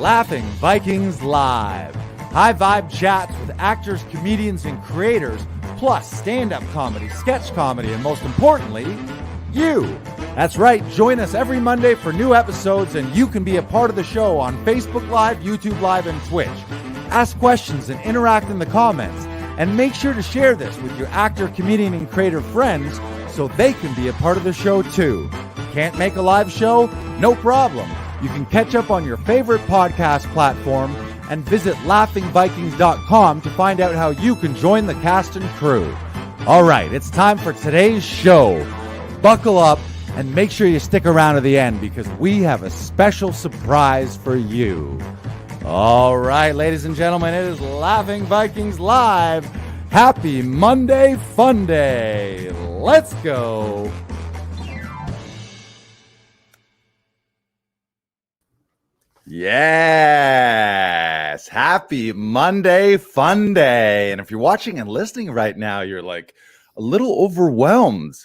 Laughing Vikings Live. High vibe chats with actors, comedians, and creators, plus stand-up comedy, sketch comedy, and most importantly, you. That's right, join us every Monday for new episodes, and you can be a part of the show on Facebook Live, YouTube Live, and Twitch. Ask questions and interact in the comments, and make sure to share this with your actor, comedian, and creator friends so they can be a part of the show too. Can't make a live show? No problem. You can catch up on your favorite podcast platform and visit laughingvikings.com to find out how you can join the cast and crew. All right, it's time for today's show. Buckle up and make sure you stick around to the end because we have a special surprise for you. All right, ladies and gentlemen, it is Laughing Vikings Live. Happy Monday Fun Day. Let's go. Yes. Happy Monday Fun Day. And if you're watching and listening right now, you're like a little overwhelmed.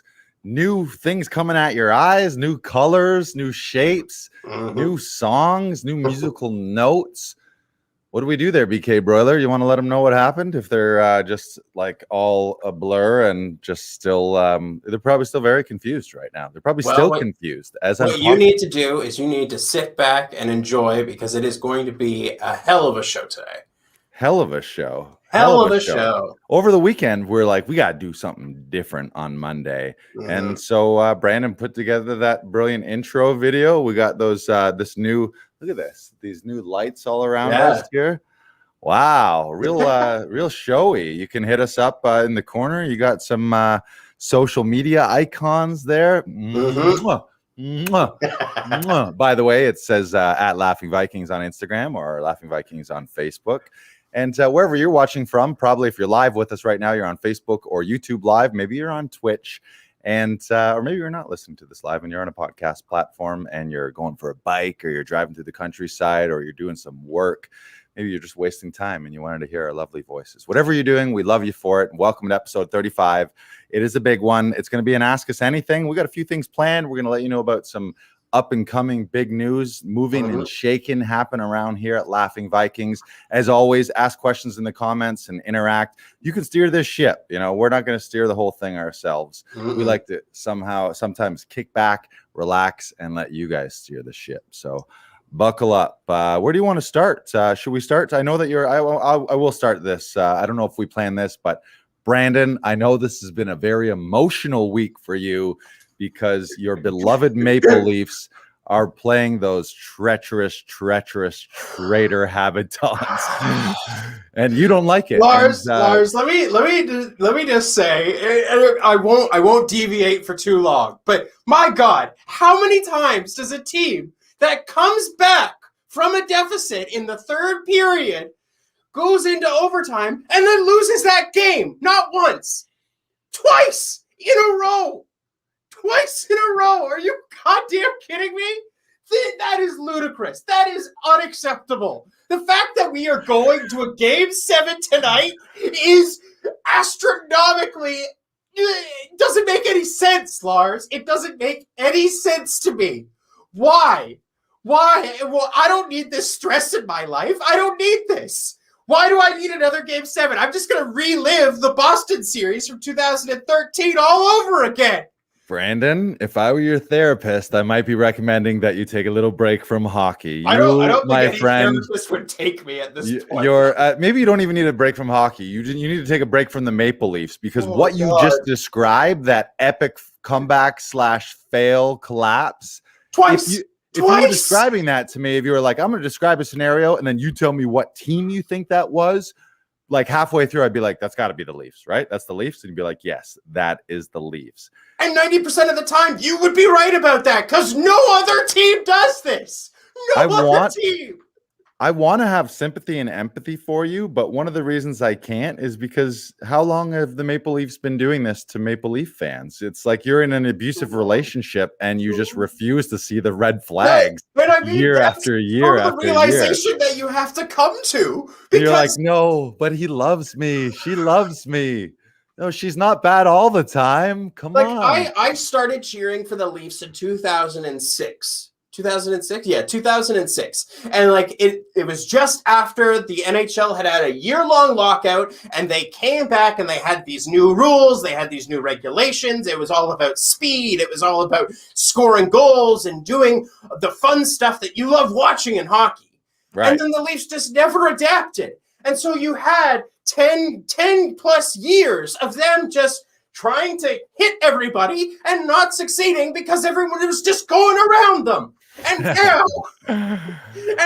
New things coming at your eyes, new colors, new shapes, new songs, new musical notes. What do we do there, BK Broiler? You want to let them know what happened? If they're just like all a blur and just still, they're probably still very confused right now. They're probably still confused. What you need to do is you need to sit back and enjoy because it is going to be a hell of a show today. Hell of a show. Hell of a show. Over the weekend, we're like, we got to do something different on Monday. And so Brandon put together that brilliant intro video. We got those, this new, look at this, these new lights all around us here. Wow. Real showy. You can hit us up in the corner. You got some social media icons there. By the way, it says at Laughing Vikings on Instagram or Laughing Vikings on Facebook. And wherever you're watching from, probably if you're live with us right now, you're on Facebook or YouTube Live. Maybe you're on Twitch, and or maybe you're not listening to this live and you're on a podcast platform and you're going for a bike or you're driving through the countryside or you're doing some work. Maybe you're just wasting time and you wanted to hear our lovely voices. Whatever you're doing, we love you for it. Welcome to episode 35. It is a big one. It's going to be an Ask Us Anything. We got a few things planned. We're going to let you know about some up and coming big news, moving and shaking happen around here at Laughing Vikings. As always, ask questions in the comments and interact. You can steer this ship. You know, we're not going to steer the whole thing ourselves. We like to sometimes kick back, relax, and let you guys steer the ship. So buckle up. Where do you want to start? Should we start? I know that I will start this. I don't know if we plan this, but Brandon, I know this has been a very emotional week for you, because your beloved Maple Leafs are playing those treacherous traitor habitants, and you don't like it. Lars, let me just say, I won't deviate for too long. But my God, how many times does a team that comes back from a deficit in the third period goes into overtime and then loses that game? Not once, twice in a row. Twice in a row. Are you goddamn kidding me? That is ludicrous. That is unacceptable. The fact that we are going to a game 7 tonight is astronomically. It doesn't make any sense, Lars. It doesn't make any sense to me. Why? Well, I don't need this stress in my life. I don't need this. Why do I need another game 7? I'm just going to relive the Boston series from 2013 all over again. Brandon, if I were your therapist, I might be recommending that you take a little break from hockey. I don't think any therapist would take me at this point. Maybe you don't even need a break from hockey. You need to take a break from the Maple Leafs because what you just described, that epic comeback / fail collapse. Twice. If you were describing that to me, if you were like, I'm going to describe a scenario and then you tell me what team you think that was, like halfway through, I'd be like, that's got to be the Leafs, right? That's the Leafs. And you'd be like, yes, that is the Leafs. And 90% of the time, you would be right about that because no other team does this. No other team. I want to have sympathy and empathy for you, but one of the reasons I can't is because how long have the Maple Leafs been doing this to Maple Leaf fans? It's like you're in an abusive relationship and you just refuse to see the red flags year after year after year. The realization that you have to come to. Because you're like, no, but he loves me. She loves me. No, she's not bad all the time. Come on. I started cheering for the Leafs in 2006. 2006? Yeah, 2006. And like it was just after the NHL had a year-long lockout, and they came back and they had these new rules, they had these new regulations. It was all about speed, it was all about scoring goals and doing the fun stuff that you love watching in hockey. Right. And then the Leafs just never adapted. And so you had 10 plus years of them just trying to hit everybody and not succeeding because everyone was just going around them. And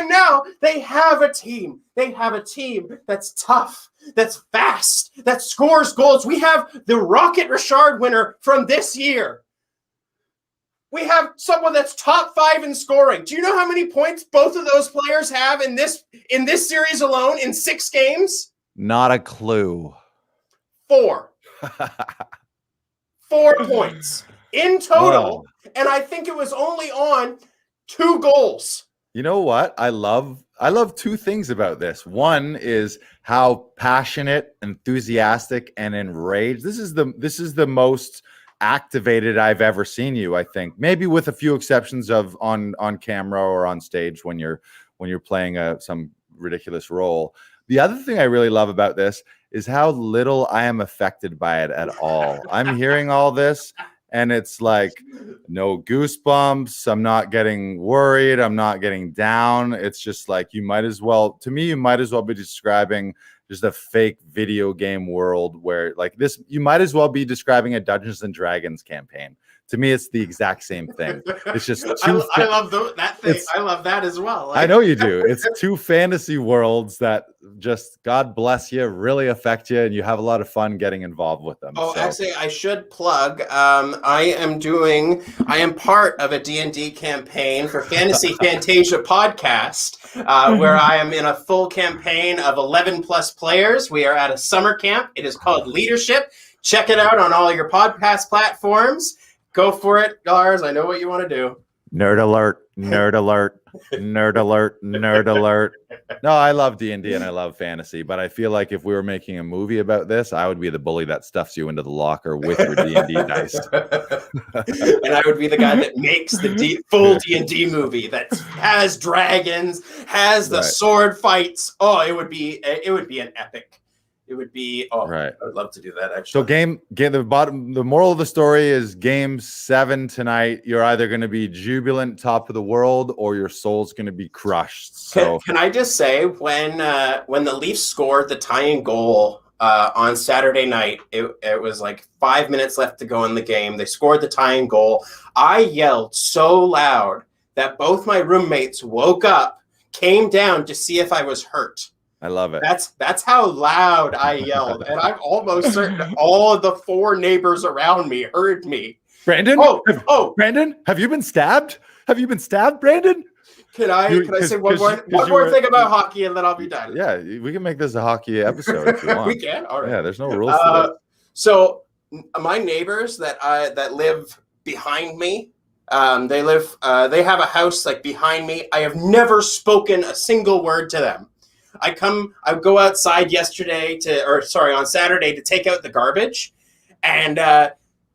now they have a team. They have a team that's tough, that's fast, that scores goals. We have the Rocket Richard winner from this year. We have someone that's top 5 in scoring. Do you know how many points both of those players have in this series alone in 6 games? Not a clue. 4. 4 points in total. Wow. And I think it was only on 2 goals. You know what? I love 2 things about this. One is how passionate, enthusiastic, and enraged. This is the most activated I've ever seen you, I think. Maybe with a few exceptions of on camera or on stage when you're playing some ridiculous role. The other thing I really love about this is how little I am affected by it at all. I'm hearing all this and it's like no goosebumps. I'm not getting worried. I'm not getting down. It's just like you might as well be describing just a fake video game world where like this, you might as well be describing a Dungeons and Dragons campaign. To me, it's the exact same thing. It's just I love that thing. I love that as well. I know you do. It's 2 fantasy worlds that just, God bless you, really affect you, and you have a lot of fun getting involved with them. Oh, so. Actually, I should plug. I am part of a D&D campaign for Fantasy Fantasia podcast, where I am in a full campaign of 11 plus players. We are at a summer camp. It is called Leadership. Check it out on all your podcast platforms. Go for it, Lars. I know what you want to do. Nerd alert, nerd alert, nerd alert, nerd alert. No, I love D&D and I love fantasy, but I feel like if we were making a movie about this, I would be the bully that stuffs you into the locker with your D&D dice. And I would be the guy that makes the full D&D movie that has dragons, has the sword fights. Oh, it would be an epic. It would be right. I would love to do that actually. So the moral of the story is game 7 tonight. You're either going to be jubilant, top of the world, or your soul's going to be crushed. So can I just say when the Leafs scored the tying goal on Saturday night, it was like 5 minutes left to go in the game. They scored the tying goal. I yelled so loud that both my roommates woke up, came down to see if I was hurt. I love it. That's how loud I yelled, and I'm almost certain all of the 4 neighbors around me heard me. Brandon, Brandon, have you been stabbed? Have you been stabbed, Brandon? Can I say one more thing about hockey, and then I'll be done? Yeah, we can make this a hockey episode if you want. We can. All right. Yeah, there's no rules to it. So my neighbors that live behind me. They have a house like behind me. I have never spoken a single word to them. I go outside on Saturday to take out the garbage, and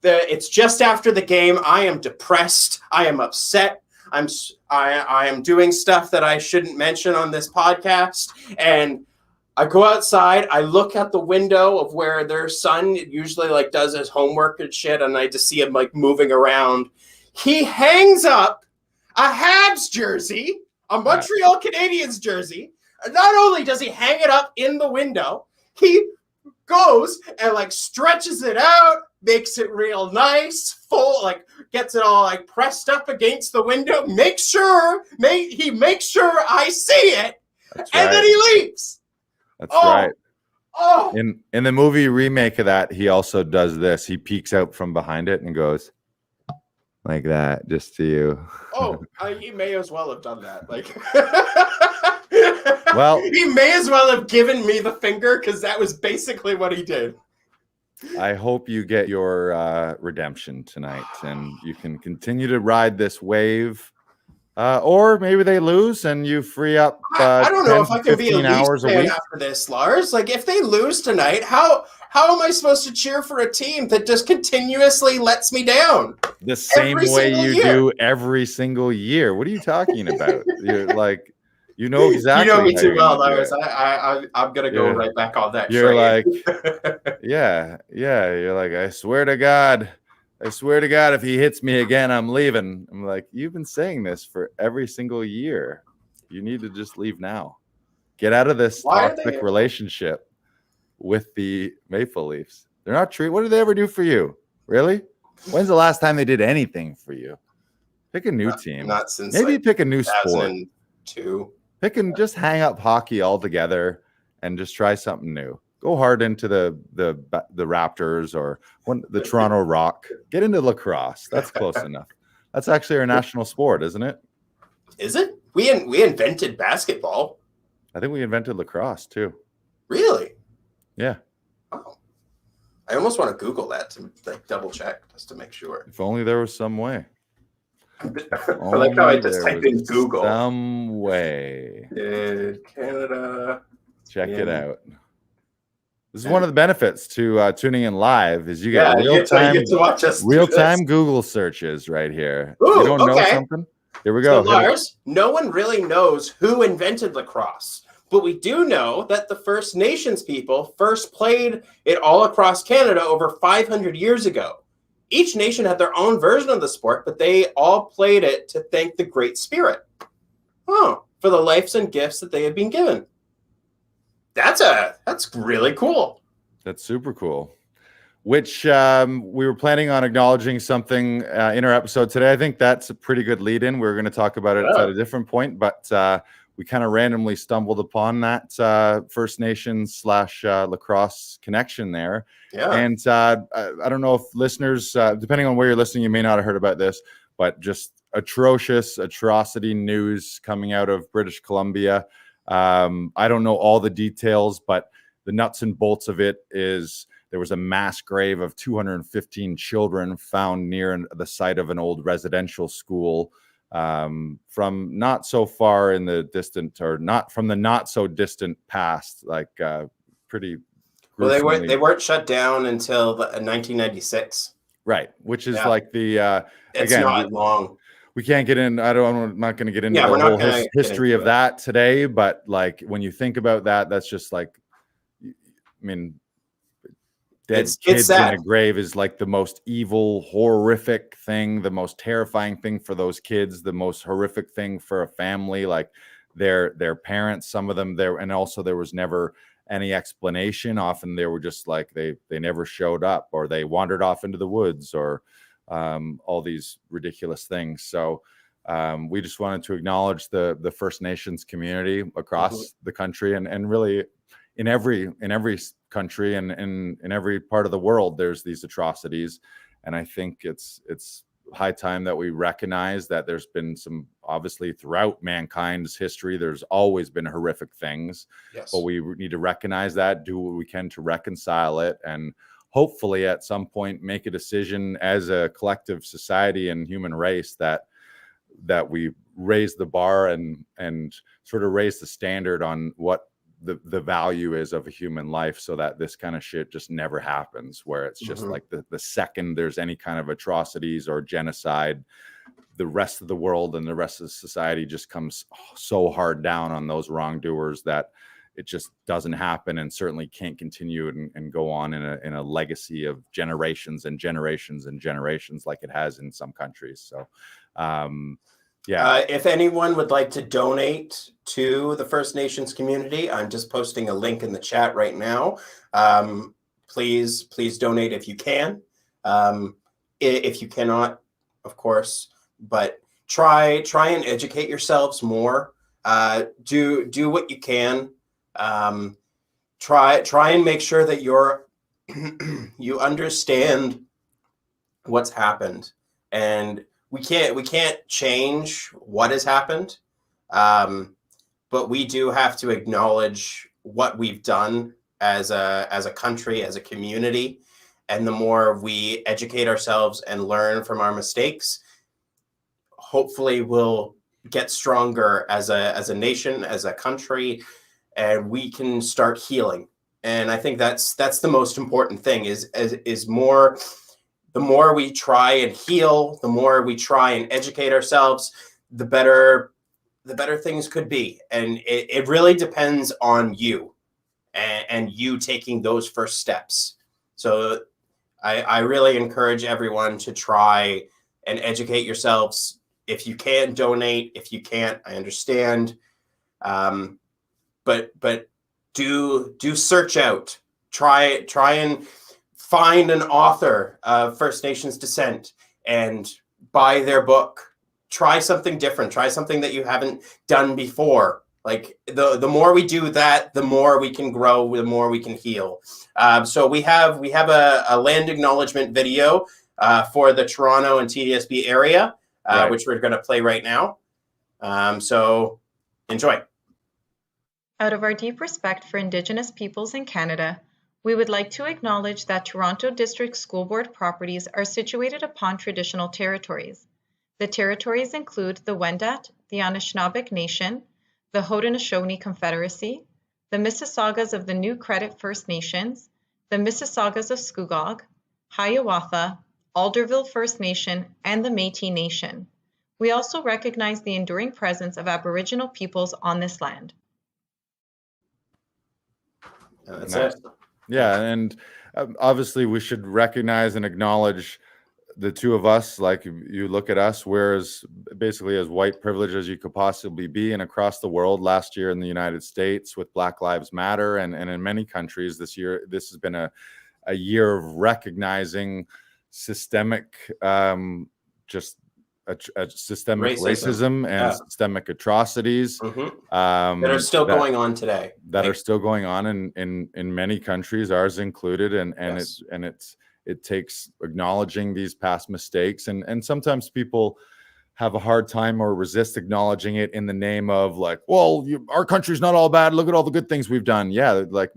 it's just after the game. I am depressed. I am upset. I am doing stuff that I shouldn't mention on this podcast, and I go outside. I look out the window of where their son usually like does his homework and shit, and I just see him like moving around. He hangs up a Habs jersey, a Montreal Canadiens jersey. Not only does he hang it up in the window, he goes and like stretches it out, makes it real nice, full, like gets it all like pressed up against the window, he makes sure I see it, and then he leaves. That's right. Oh. In the movie remake of that, he also does this. He peeks out from behind it and goes like that, just to you. He may as well have done that. Like, well, he may as well have given me the finger because that was basically what he did. I hope you get your redemption tonight, and you can continue to ride this wave Or maybe they lose and you free up I don't know 10 if to I can be a 15 Leafs hours a fan week. after this, Lars. Like, if they lose tonight, how am I supposed to cheer for a team that just continuously lets me down The same every way single you year? do every single year. What are you talking about? You're like, you know exactly. You know me how too you're well, gonna do Lars. it. I'm gonna go right back on that You're train. like, yeah. You're like, I swear to God, if he hits me again, I'm leaving. I'm like, you've been saying this for every single year. You need to just leave now. Get out of this toxic relationship with the Maple Leafs. They're not treat. What did they ever do for you? Really? When's the last time they did anything for you? Pick a new team. Not since maybe pick a new sport. 2002. Pick and just hang up hockey altogether and just try something new. Go hard into the Raptors or the Toronto Rock. Get into lacrosse. That's close enough. That's actually our national sport, isn't it? Is it? We invented basketball. I think we invented lacrosse too. Really? Yeah. Oh. I almost want to Google that to double check just to make sure. If only there was some way. I like how I just typed in Google. Some way. Canada. Check it out. This is one of the benefits to tuning in live is you get real-time Google searches right here. Ooh, you don't know something? Here we go. So Lars, no one really knows who invented lacrosse, but we do know that the First Nations people first played it all across Canada over 500 years ago. Each nation had their own version of the sport, but they all played it to thank the Great Spirit. For the lives and gifts that they had been given. That's really cool. That's super cool. Which we were planning on acknowledging something in our episode today. I think that's a pretty good lead in. We're going to talk about it at a different point, but we kind of randomly stumbled upon that First Nations / lacrosse connection there. Yeah. And I don't know if listeners, depending on where you're listening, you may not have heard about this, but just atrocity news coming out of British Columbia. I don't know all the details, but the nuts and bolts of it is there was a mass grave of 215 children found near the site of an old residential school from not so far in the distant, or not from the not so distant past, like pretty. Well, they weren't shut down until 1996. Right, which is like the it's again, not long. We can't get in. I'm not going to get into the whole history of that today. But like when you think about that, that's just like, I mean, dead kids in a grave is like the most evil, horrific thing, the most terrifying thing for those kids, the most horrific thing for a family. Like their parents, some of them there, and also there was never any explanation. Often they were just like they never showed up, or they wandered off into the woods, or all these ridiculous things. So we just wanted to acknowledge the First Nations community across the country, and really in every country and in every part of the world, there's these atrocities. And I think it's high time that we recognize that there's been some, obviously throughout mankind's history, there's always been horrific things. Yes. But we need to recognize that, do what we can to reconcile it, and hopefully at some point make a decision as a collective society and human race that we raise the bar and sort of raise the standard on what the value is of a human life, so that this kind of shit just never happens, where it's just like the second there's any kind of atrocities or genocide, the rest of the world and the rest of society just comes so hard down on those wrongdoers that it just doesn't happen, and certainly can't continue and go on in a legacy of generations and generations and generations like it has in some countries. So, if anyone would like to donate to the First Nations community, I'm just posting a link in the chat right now. Please donate if you can. If you cannot, of course, but try and educate yourselves more. Do what you can. Try and make sure that you understand what's happened, and we can't change what has happened, but we do have to acknowledge what we've done as a country, as a community, and the more we educate ourselves and learn from our mistakes, hopefully we'll get stronger as a nation, as a country, and we can start healing. And I think that's the most important thing is more. The more we try and heal, the more we try and educate ourselves, the better things could be. And it really depends on you and you taking those first steps. So I really encourage everyone to try and educate yourselves. If you can, donate. If you can't, I understand. But do search out. Try and find an author of First Nations descent and buy their book. Try something different. Try something that you haven't done before. Like the more we do that, the more we can grow, the more we can heal. So we have a land acknowledgement video for the Toronto and TDSB area, Right. which we're going to play right now. So enjoy. Out of our deep respect for Indigenous peoples in Canada, we would like to acknowledge that Toronto District School Board properties are situated upon traditional territories. The territories include the Wendat, the Anishinaabeg Nation, the Haudenosaunee Confederacy, the Mississaugas of the New Credit First Nations, the Mississaugas of Scugog, Hiawatha, Alderville First Nation, and the Métis Nation. We also recognize the enduring presence of Aboriginal peoples on this land. That's Nice. it. Yeah, and obviously we should recognize and acknowledge the two of us. Like, you look at us, we're as basically as white privileged as you could possibly be, and across the world. Last year in the United States with Black Lives Matter, and in many countries this year, this has been a year of recognizing systemic systemic racism and systemic atrocities that are still going on today. Are still going on in many countries, ours included, and Yes. it takes acknowledging these past mistakes, and sometimes people have a hard time or resist acknowledging it in the name of, like, well, our country's not all bad, look at all the good things we've done. Yeah, like,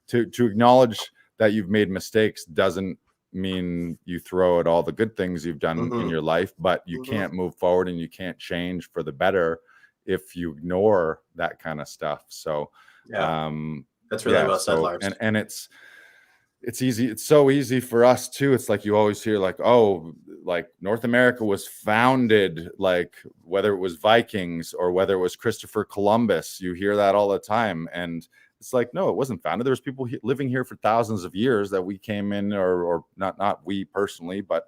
to acknowledge that you've made mistakes doesn't mean you throw at all the good things you've done in your life, but you can't move forward and you can't change for the better if you ignore that kind of stuff. So that's really well said, Lars. And it's easy. It's so easy for us too. It's like, you always hear, like, oh, like North America was founded, like whether it was Vikings or whether it was Christopher Columbus, you hear that all the time. And it's like, no, it wasn't founded. There was people living here for thousands of years that we came in, or not we personally, but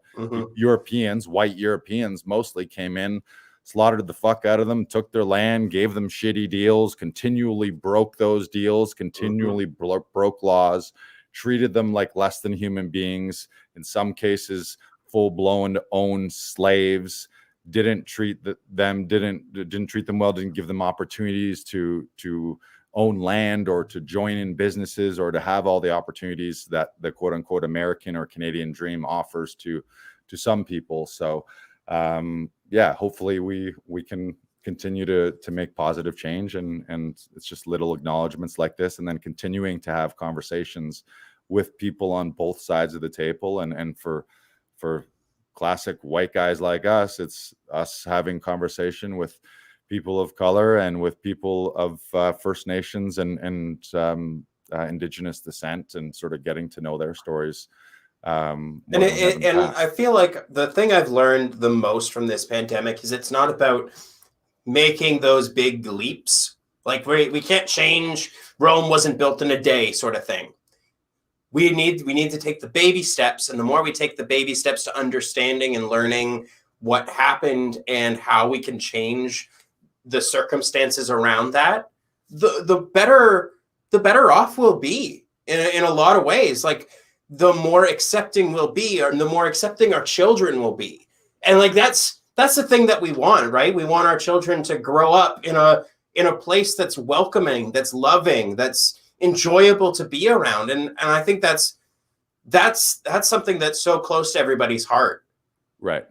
Europeans, white Europeans mostly, came in, slaughtered the fuck out of them, took their land, gave them shitty deals, continually broke those deals, continually broke laws, treated them like less than human beings, in some cases full-blown owned slaves, didn't treat them well, didn't give them opportunities to own land or to join in businesses or to have all the opportunities that the quote unquote American or Canadian dream offers to some people. So hopefully we can continue to make positive change, and it's just little acknowledgments like this, and then continuing to have conversations with people on both sides of the table. And for classic white guys like us, it's us having conversation with people of color and with people of First Nations and Indigenous descent, and sort of getting to know their stories. And I feel like the thing I've learned the most from this pandemic is it's not about making those big leaps. Like, we can't change. Rome wasn't built in a day, sort of thing. We need to take the baby steps, and the more we take the baby steps to understanding and learning what happened and how we can change the circumstances around that, the better off we'll be in a lot of ways. Like, the more accepting we'll be, or the more accepting our children will be. And like, that's the thing that we want, right? We want our children to grow up in a place that's welcoming, that's loving, that's enjoyable to be around. And I think that's something that's so close to everybody's heart. Right.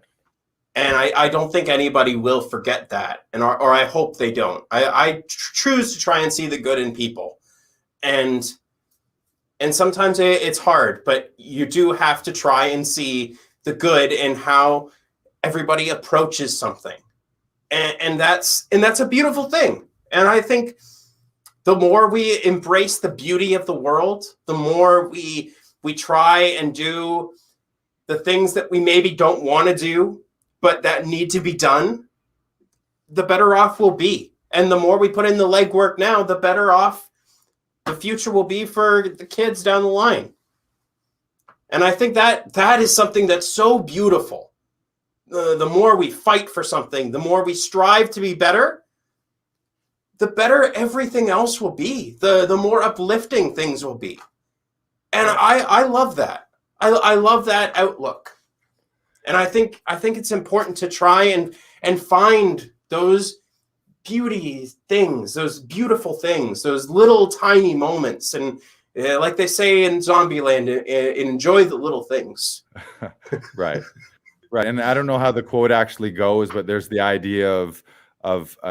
And I don't think anybody will forget that, or I hope they don't. I choose to try and see the good in people, and sometimes it's hard, but you do have to try and see the good in how everybody approaches something, and that's a beautiful thing. And I think the more we embrace the beauty of the world, the more we try and do the things that we maybe don't want to do, but that need to be done, the better off we'll be. And the more we put in the legwork now, the better off the future will be for the kids down the line. And I think that is something that's so beautiful. The more we fight for something, the more we strive to be better, the better everything else will be. The more uplifting things will be. And I love that. I love that outlook. And I think it's important to try and find those beauty things, those beautiful things, those little tiny moments. And like they say in Zombieland, enjoy the little things. Right. And I don't know how the quote actually goes, but there's the idea of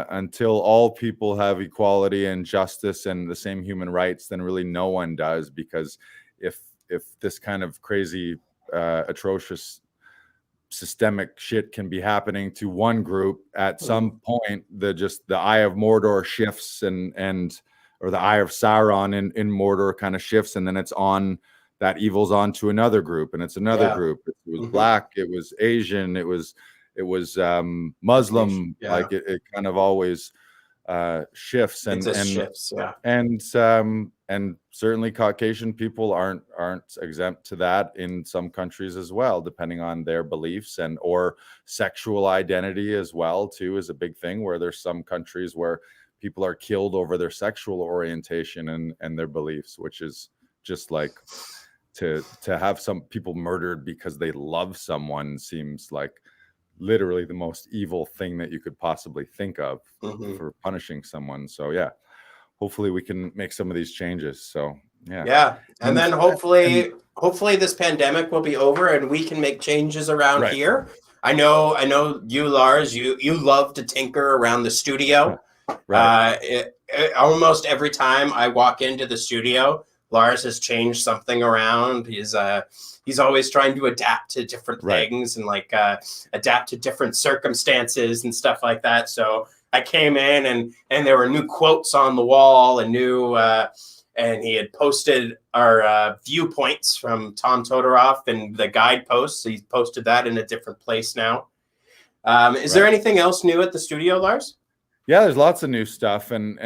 until all people have equality and justice and the same human rights, then really no one does, because if this kind of crazy, atrocious systemic shit can be happening to one group, at some point the eye of Mordor shifts or the eye of Sauron in Mordor kind of shifts, and then it's on, that evil's on to another group, and it's another group. It was black, it was Asian, it was Muslim. Like it kind of always shifts, and shifts, and certainly Caucasian people aren't exempt to that in some countries as well, depending on their beliefs and or sexual identity as well too is a big thing, where there's some countries where people are killed over their sexual orientation and their beliefs, which is just like to have some people murdered because they love someone seems like literally the most evil thing that you could possibly think of for punishing someone. So yeah, hopefully we can make some of these changes. So yeah. And then hopefully this pandemic will be over and we can make changes around here. I know you, Lars, you love to tinker around the studio. Almost every time I walk into the studio, Lars has changed something around. He's always trying to adapt to different things and like adapt to different circumstances and stuff like that. So I came in and there were new quotes on the wall and and he had posted our viewpoints from Tom Todoroff and the guideposts. So he's posted that in a different place now. Is there anything else new at the studio, Lars? Yeah, there's lots of new stuff, and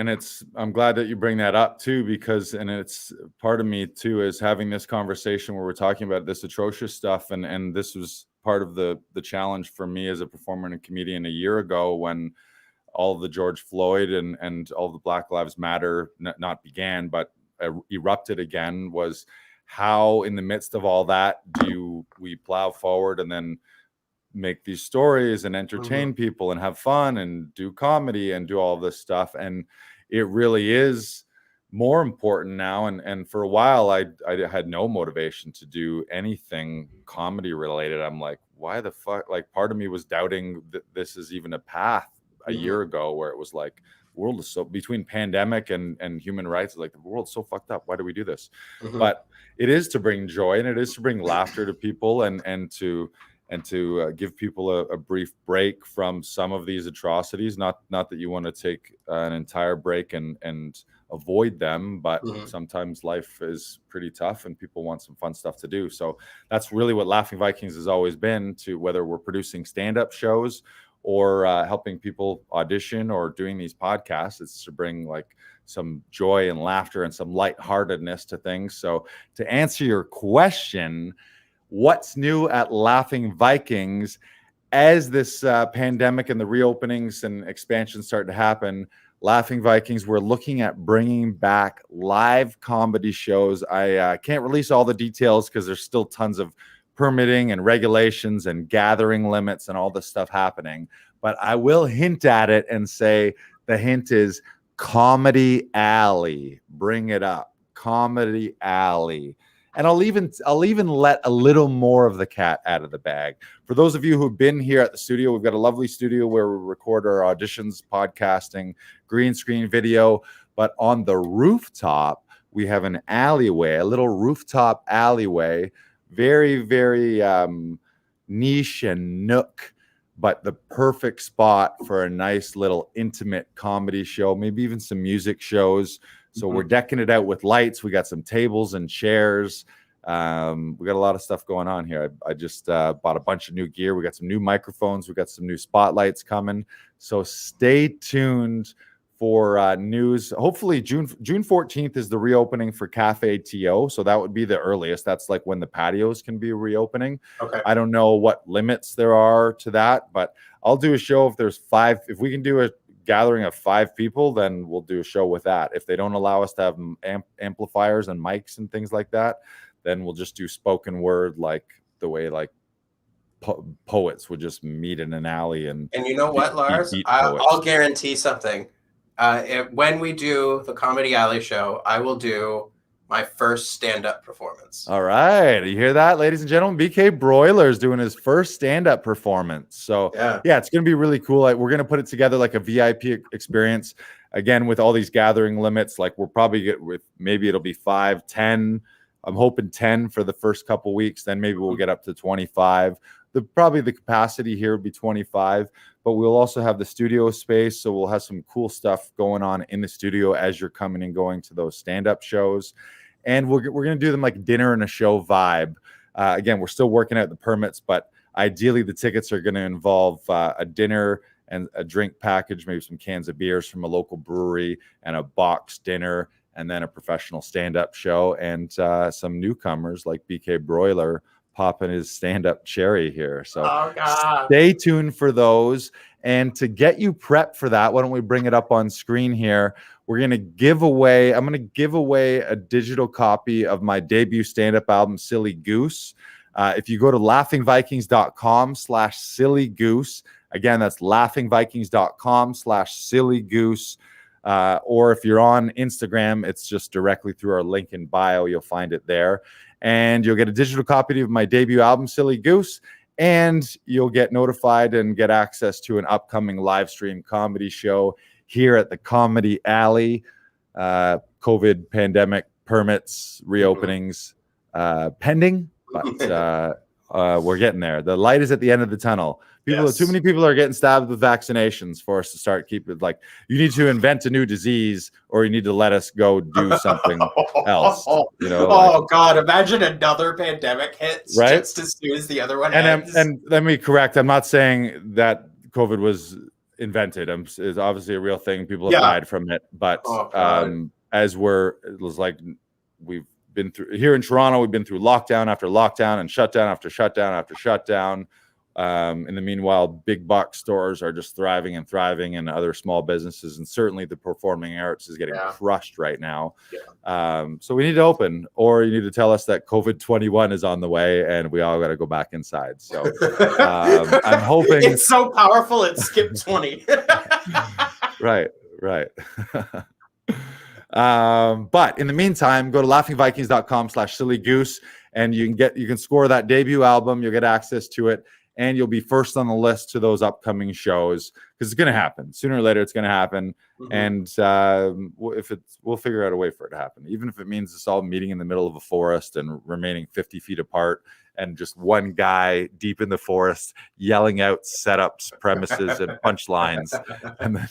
I'm glad that you bring that up too, because it's part of me too is having this conversation where we're talking about this atrocious stuff, and this was part of the challenge for me as a performer and a comedian a year ago when all of the George Floyd and all the Black Lives Matter not began but erupted again, was how in the midst of all that do we plow forward and then make these stories and entertain people and have fun and do comedy and do all this stuff. And it really is more important now. And for a while, I had no motivation to do anything comedy related. I'm like, why the fuck? Like, part of me was doubting that this is even a path a year ago, where it was like, the world is so, between pandemic and human rights, like the world's so fucked up. Why do we do this? But it is to bring joy, and it is to bring laughter to people, and to give people a brief break from some of these atrocities. Not that you want to take an entire break and avoid them, but sometimes life is pretty tough and people want some fun stuff to do. So that's really what Laughing Vikings has always been, to whether we're producing stand-up shows or helping people audition or doing these podcasts. It's to bring like some joy and laughter and some lightheartedness to things. So to answer your question, what's new at Laughing Vikings as this pandemic and the reopenings and expansions start to happen? Laughing Vikings, we're looking at bringing back live comedy shows. I can't release all the details because there's still tons of permitting and regulations and gathering limits and all this stuff happening. But I will hint at it and say the hint is Comedy Alley. Bring it up. Comedy Alley. And I'll even let a little more of the cat out of the bag. For those of you who've been here at the studio, we've got a lovely studio where we record our auditions, podcasting, green screen video. But on the rooftop, we have an alleyway, a little rooftop alleyway, very, very niche and nook but the perfect spot for a nice little intimate comedy show, maybe even some music shows. So we're decking it out with lights. We got some tables and chairs. We got a lot of stuff going on here. I just bought a bunch of new gear. We got some new microphones. We got some new spotlights coming. So stay tuned for news. Hopefully June 14th is the reopening for Cafe TO. So that would be the earliest. That's like when the patios can be reopening. Okay. I don't know what limits there are to that, but I'll do a show if there's 5. If we can do a gathering of 5 people, then we'll do a show with that. If they don't allow us to have amplifiers and mics and things like that, then we'll just do spoken word, like the way like poets would just meet in an alley. And you know what, Lars? I'll guarantee something. When we do the Comedy Alley show, I will do my first stand-up performance. All right. You hear that, ladies and gentlemen? BK Broiler is doing his first stand-up performance. So yeah, it's going to be really cool. Like, we're going to put it together like a VIP experience. Again, with all these gathering limits, like we'll probably get with, maybe it'll be 5, 10. I'm hoping 10 for the first couple weeks. Then maybe we'll get up to 25. Probably the capacity here would be 25, but we'll also have the studio space. So we'll have some cool stuff going on in the studio as you're coming and going to those stand-up shows. And we're going to do them like dinner and a show vibe. Again, we're still working out the permits, but ideally the tickets are going to involve a dinner and a drink package, maybe some cans of beers from a local brewery and a box dinner, and then a professional stand-up show and some newcomers like BK Broiler popping his stand-up cherry here. So stay tuned for those. And to get you prepped for that, why don't we bring it up on screen here? I'm going to give away a digital copy of my debut stand-up album, Silly Goose. If you go to laughingvikings.com/sillygoose, again, that's laughingvikings.com/sillygoose. Or if you're on Instagram, it's just directly through our link in bio. You'll find it there. And you'll get a digital copy of my debut album, Silly Goose. And you'll get notified and get access to an upcoming live stream comedy show here at the Comedy Alley. COVID pandemic permits, reopenings pending, but we're getting there. The light is at the end of the tunnel. Too many people are getting stabbed with vaccinations for us to start keeping, like, you need to invent a new disease or you need to let us go do something else. You know, God, imagine another pandemic hits just as soon as the other one ends. And let me correct, I'm not saying that COVID was invented. It's obviously a real thing. People have died from it. But we've been through here in Toronto, we've been through lockdown after lockdown and shutdown after shutdown after shutdown. In the meanwhile, big box stores are just thriving and other small businesses, and certainly the performing arts is getting crushed right now. So we need to open, or you need to tell us that COVID-21 is on the way and we all got to go back inside. So I'm hoping it's so powerful it skipped 20. Right. But in the meantime, go to laughingvikings.com/sillygoose and you can score that debut album. You'll get access to it. And you'll be first on the list to those upcoming shows, because it's going to happen sooner or later. It's going to happen, and we'll figure out a way for it to happen, even if it means us all meeting in the middle of a forest and remaining 50 feet apart, and just one guy deep in the forest yelling out setups, premises, and punchlines. And then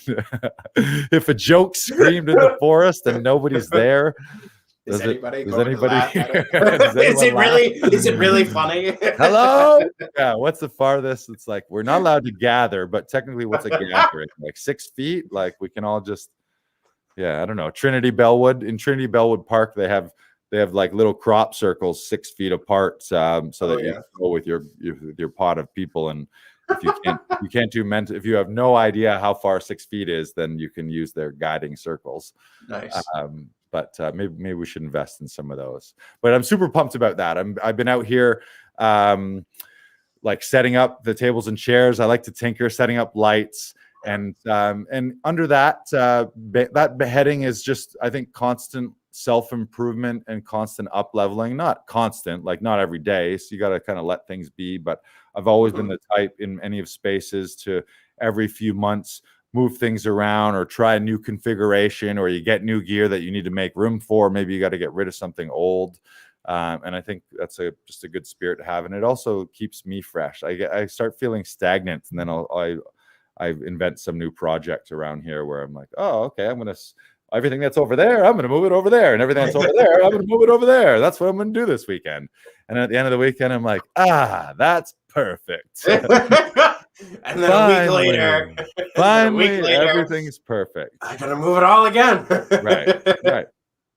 if a joke screamed in the forest and nobody's there. Is anybody here? Is it really funny? Hello? Yeah, what's the farthest? It's like, we're not allowed to gather, but technically what's a gathering? Like 6 feet? Like, we can all just, I don't know. In Trinity Bellwood Park, they have like little crop circles 6 feet apart, so that you can go with your pot of people. And if you have no idea how far 6 feet is, then you can use their guiding circles. Nice. But maybe we should invest in some of those. But I'm super pumped about that. I've been out here like setting up the tables and chairs. I like to tinker, setting up lights. And under that heading is just, I think, constant self-improvement and constant up-leveling. Not constant, like not every day. So you got to kind of let things be. But I've always been the type in any of spaces to every few months move things around or try a new configuration, or you get new gear that you need to make room for. Maybe you got to get rid of something old. And I think that's just a good spirit to have, and it also keeps me fresh. I start feeling stagnant, and then I invent some new project around here where I'm like, oh, okay, everything that's over there, I'm gonna move it over there, and everything that's over there, I'm gonna move it over there. That's what I'm gonna do this weekend. And at the end of the weekend, I'm like, that's perfect. And then Finally, a week later, everything's perfect. I'm gonna move it all again. Right.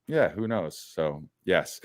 Yeah, who knows? So yes.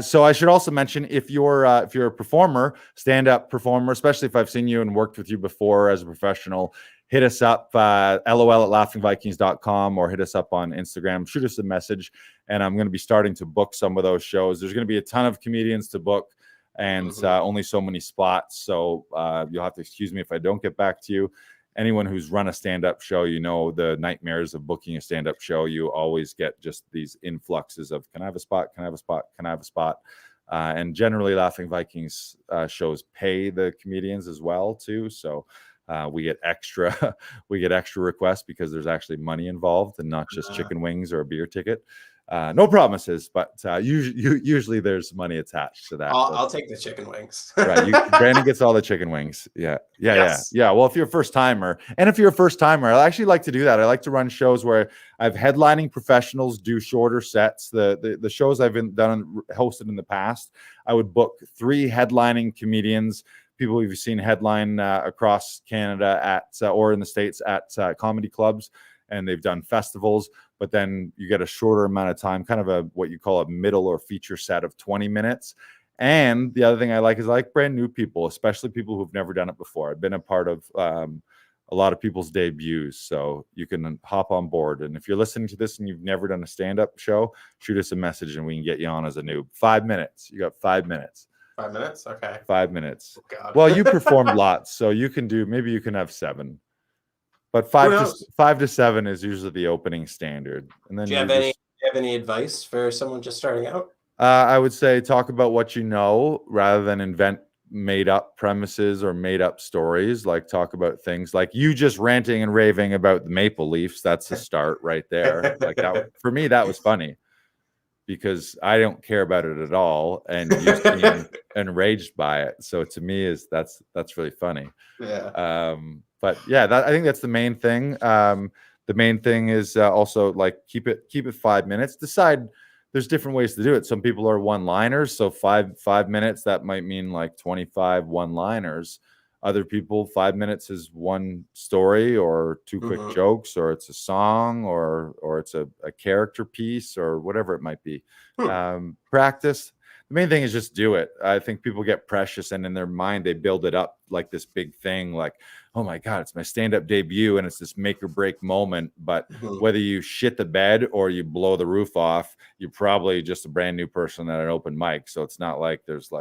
So I should also mention, if you're a performer, stand-up performer, especially if I've seen you and worked with you before as a professional, hit us up, lol@laughingvikings.com, or hit us up on Instagram. Shoot us a message, and I'm going to be starting to book some of those shows. There's going to be a ton of comedians to book, and only so many spots. So you'll have to excuse me if I don't get back to you. Anyone who's run a stand-up show, you know the nightmares of booking a stand-up show. You always get just these influxes of, can I have a spot? Can I have a spot? Can I have a spot? And generally, Laughing Vikings shows pay the comedians as well too. So we get extra requests because there's actually money involved and not just chicken wings or a beer ticket. No promises, but usually there's money attached to that. I'll take the chicken wings. Right, Brandon gets all the chicken wings. Yeah. Well, if you're a first timer, I actually like to do that. I like to run shows where I've headlining professionals do shorter sets. The shows I've hosted in the past, I would book 3 headlining comedians, people you've seen headline across Canada or in the States at comedy clubs, and they've done festivals. But then you get a shorter amount of time, kind of what you call a middle or feature set of 20 minutes. And the other thing I like is brand new people, especially people who've never done it before. I've been a part of a lot of people's debuts, so you can hop on board. And if you're listening to this and you've never done a stand-up show, shoot us a message and we can get you on as a noob. 5 minutes. You got 5 minutes. 5 minutes? Okay. 5 minutes. Oh, God. Well, you performed lots, so maybe you can have 7. But 5 to 7 is usually the opening standard. And then do you have any advice for someone just starting out? I would say talk about what you know rather than invent made up premises or made up stories. Like, talk about things like you just ranting and raving about the Maple Leafs. That's a start right there. Like, that for me, that was funny because I don't care about it at all, and you seem enraged by it. So to me, that's really funny. Yeah. But yeah, I think that's the main thing. The main thing is also keep it 5 minutes. Decide. There's different ways to do it. Some people are one-liners, so 5 minutes, that might mean 25 one-liners. Other people, 5 minutes is one story or 2 quick jokes, or it's a song, or it's a character piece, or whatever it might be. Practice. The main thing is just do it. I think people get precious, and in their mind they build it up like this big thing, like, oh my God, it's my stand-up debut and it's this make or break moment. But whether you shit the bed or you blow the roof off, you're probably just a brand new person at an open mic. So it's not like there's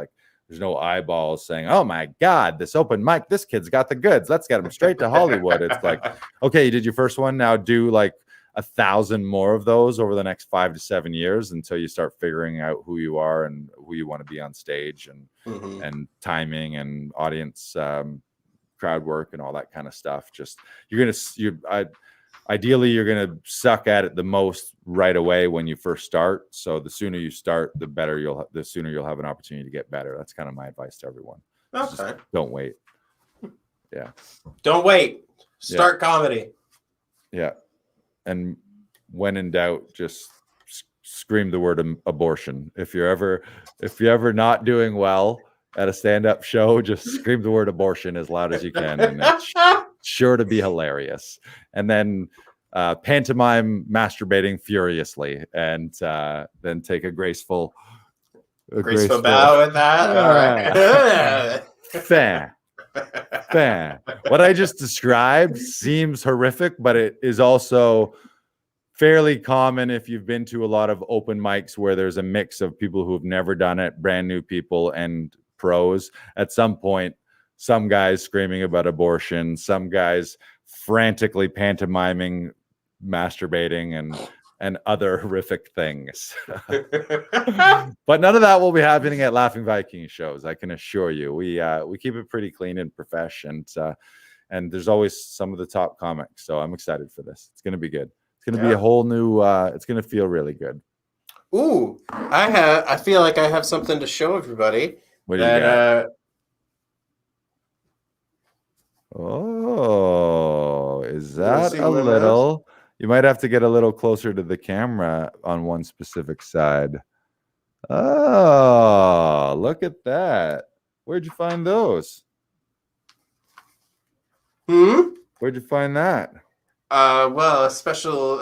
no eyeballs saying, oh my God, this open mic, this kid's got the goods, let's get him straight to Hollywood. It's like, okay, you did your first one, now do 1,000 more of those over the next 5 to 7 years until you start figuring out who you are and who you want to be on stage, and timing and audience crowd work and all that kind of stuff. Just ideally you're gonna suck at it the most right away when you first start. So the sooner you start, the sooner you'll have an opportunity to get better. That's kind of my advice to everyone. Okay. Just don't wait. Yeah. Don't wait. Start comedy. Yeah. And when in doubt, just scream the word abortion. If you're ever not doing well at a stand-up show, just scream the word abortion as loud as you can, and it's sure to be hilarious. And then pantomime masturbating furiously, and then take a graceful bow with that. All right. Fair. What I just described seems horrific, but it is also fairly common if you've been to a lot of open mics where there's a mix of people who've never done it, brand new people, and pros. At some point, some guys screaming about abortion, some guys frantically pantomiming masturbating and other horrific things. But none of that will be happening at Laughing Viking shows, I can assure you. We keep it pretty clean and professional, and there's always some of the top comics. So I'm excited for this. It's going to be good. It's going to be a whole new. It's going to feel really good. Ooh, I feel like I have something to show everybody. What do you got? That Oh, is that see a my mouse? little? You might have to get a little closer to the camera on one specific side. Oh, look at that. Where'd you find those? Where'd you find that? Well, a special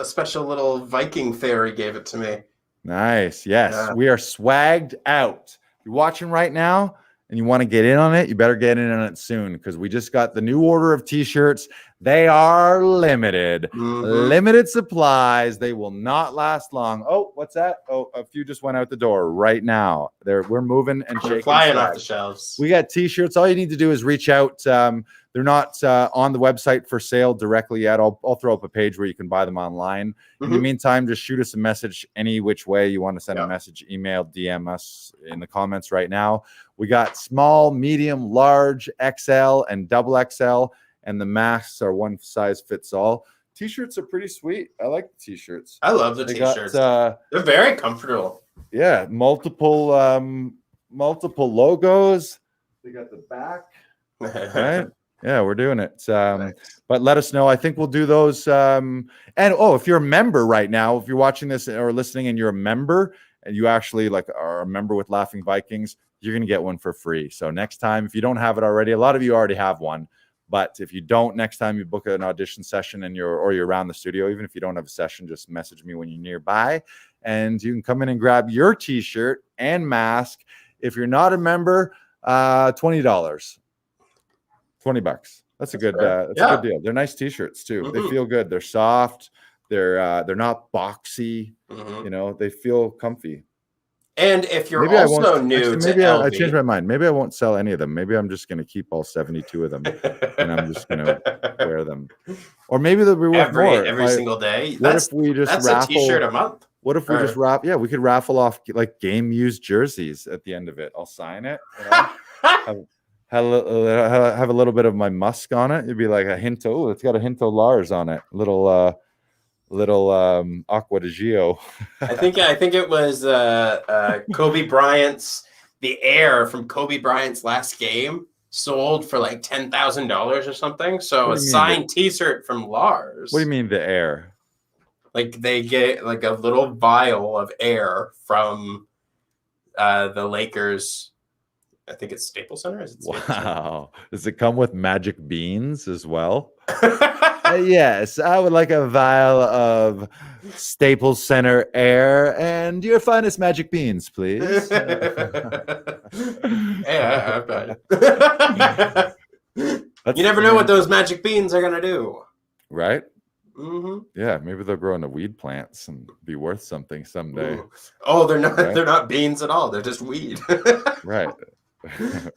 little Viking fairy gave it to me. Nice. Yes, Yeah. we are swagged out. If you're watching right now and you want to get in on it, you better get in on it soon because we just got the new order of t-shirts. They are limited. Limited supplies. They will not last long. Oh, what's that? Oh, a few just went out the door right now. We're moving and They're shaking. flying off the shelves. We got t-shirts. All you need to do is reach out. They're not on the website for sale directly yet. I'll throw up a page where you can buy them online. In the meantime, just shoot us a message any which way you want to send a message, email, DM us in the comments right now. We got small, medium, large, XL, and double XL, and the masks are one size fits all. T-shirts are pretty sweet. I like the t-shirts. I love the t-shirts. They're very comfortable. Yeah, multiple logos. They got the back. Right? Yeah, we're doing it. But let us know. I think we'll do those. And if you're a member right now, if you're watching this or listening and you're a member and you actually are a member with Laughing Vikings, you're going to get one for free. So next time, if you don't have it already, a lot of you already have one. But if you don't, next time you book an audition session and you're around the studio, even if you don't have a session, just message me when you're nearby and you can come in and grab your t-shirt and mask. If you're not a member, $20. $20. That's a good a good deal. They're nice t-shirts too. They feel good. They're soft. They're not boxy. You know, they feel comfy. And if you're also new to LV, I changed my mind. Maybe I won't sell any of them. Maybe I'm just going to keep all 72 of them and I'm just going to wear them. Or maybe they'll be worth more every single day. What if we just that's raffle a t-shirt a month? What if we just yeah, we could raffle off like game used jerseys at the end of it. I'll sign it. You know? have a little bit of my musk on it. It'd be like a hint. Oh, it's got a hint of Lars on it. Little Aqua di Gio. I think it was Kobe Bryant's the air from Kobe Bryant's last game sold for like $10,000 or something. So a signed t-shirt from Lars. What do you mean the air? Like they get like a little vial of air from the Lakers. I think it's Staples Center. Is it Staples Wow. Center? Does it come with magic beans as well? Yes, I would like a vial of Staples Center air and your finest magic beans, please. Yeah, you never know what those magic beans are going to do. Right? Yeah, maybe they'll grow into weed plants and be worth something someday. Ooh. Oh, they're not. Right? They're not beans at all. They're just weed. Right.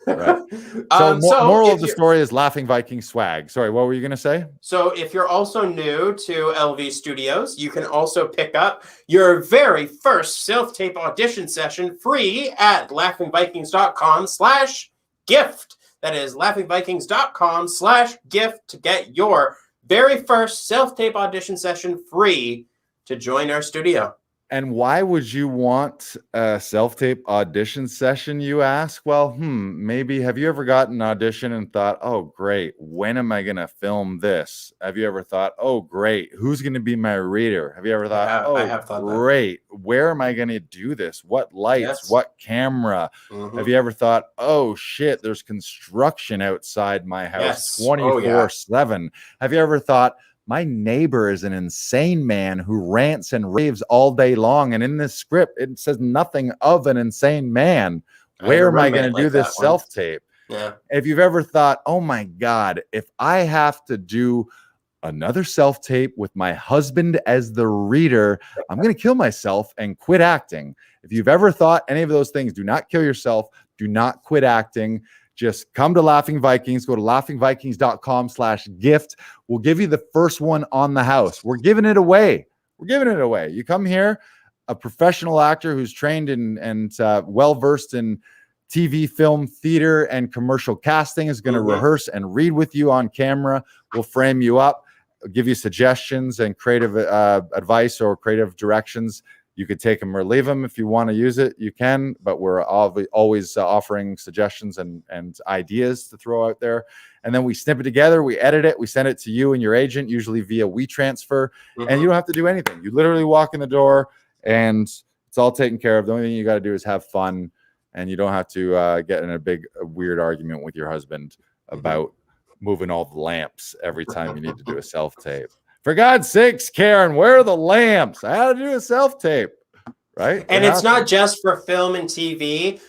Right. So, moral of the story is Laughing Viking swag. Sorry, what were you going to say? So if you're also new to LV Studios, you can also pick up your very first self-tape audition session free at laughingvikings.com/gift. That is laughingvikings.com/gift to get your very first self-tape audition session free to join our studio. And why would you want a self-tape audition session, you ask? Well, maybe have you ever gotten an audition and thought, oh, great, when am I going to film this? Have you ever thought, oh, great, who's going to be my reader? Have you ever thought, I have thought great, where am I going to do this? What lights, what camera? Have you ever thought, oh, shit, there's construction outside my house 24/7? Have you ever thought, my neighbor is an insane man who rants and raves all day long. And in this script, it says nothing of an insane man. Where am I going to do this self-tape? Yeah. If you've ever thought, oh my God, if I have to do another self-tape with my husband as the reader, I'm going to kill myself and quit acting. If you've ever thought any of those things, do not kill yourself. Do not quit acting. Just come to Laughing Vikings. Go to laughingvikings.com/gift. We'll give you the first one on the house. We're giving it away. We're giving it away. You come here, a professional actor who's trained and well-versed in TV, film, theater, and commercial casting is going to rehearse and read with you on camera. We'll frame you up, give you suggestions and creative advice or creative directions. You could take them or leave them. If you want to use it, you can, but we're always offering suggestions and ideas to throw out there. And then we snip it together, we edit it, we send it to you and your agent, usually via WeTransfer, and you don't have to do anything. You literally walk in the door and it's all taken care of. The only thing you got to do is have fun, and you don't have to get in a weird argument with your husband about moving all the lamps every time you need to do a self-tape. For God's sakes, Karen, where are the lamps? I had to do a self-tape, right? And it's not just for film and TV.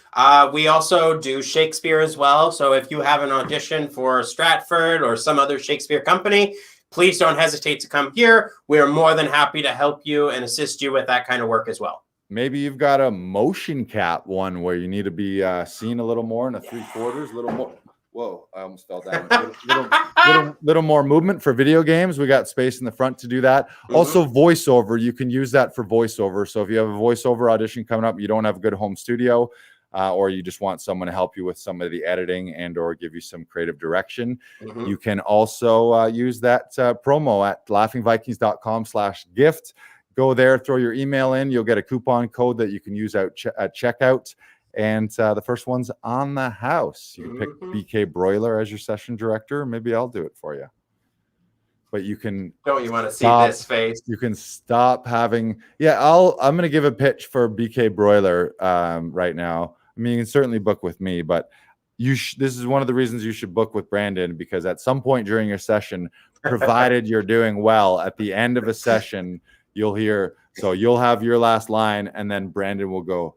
We also do Shakespeare as well. So if you have an audition for Stratford or some other Shakespeare company, please don't hesitate to come here. We are more than happy to help you and assist you with that kind of work as well. Maybe you've got a motion cap one where you need to be seen a little more in a 3/4, a little more. Whoa, I almost fell down. Little more movement for video games. We got space in the front to do that. Also, voiceover. You can use that for voiceover. So if you have a voiceover audition coming up, you don't have a good home studio, or you just want someone to help you with some of the editing and or give you some creative direction, you can also use that promo at laughingvikings.com/gift. Go there, throw your email in. You'll get a coupon code that you can use at checkout. And the first one's on the house. You can pick BK Broiler as your session director. Maybe I'll do it for you. But you can. Don't you want to see this face? You can stop having. Yeah, I'm going to give a pitch for BK Broiler right now. I mean, you can certainly book with me, but this is one of the reasons you should book with Brandon, because at some point during your session, provided you're doing well, at the end of a session, you'll hear. So you'll have your last line, and then Brandon will go,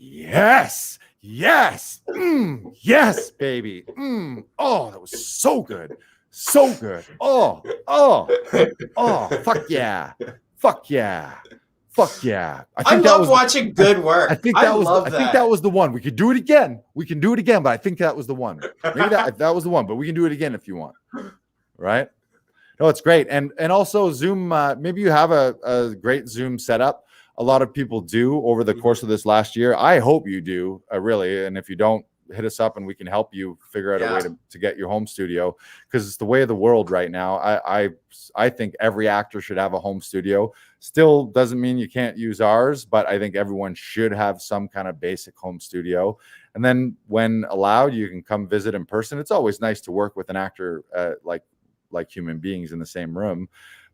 yes, yes, yes, baby. Oh, that was so good. So good. Oh, fuck yeah. Fuck yeah. Fuck yeah. I love watching good work. I think that was the one. We could do it again. We can do it again, but I think that was the one. Maybe that was the one, but we can do it again if you want. Right? No, it's great. And also Zoom, maybe you have a great Zoom setup. A lot of people do over the course of this last year. I hope you do, really. And if you don't, hit us up and we can help you figure out a way to get your home studio, because it's the way of the world right now. I think every actor should have a home studio. Still doesn't mean you can't use ours, but I think everyone should have some kind of basic home studio. And then when allowed, you can come visit in person. It's always nice to work with an actor like human beings in the same room.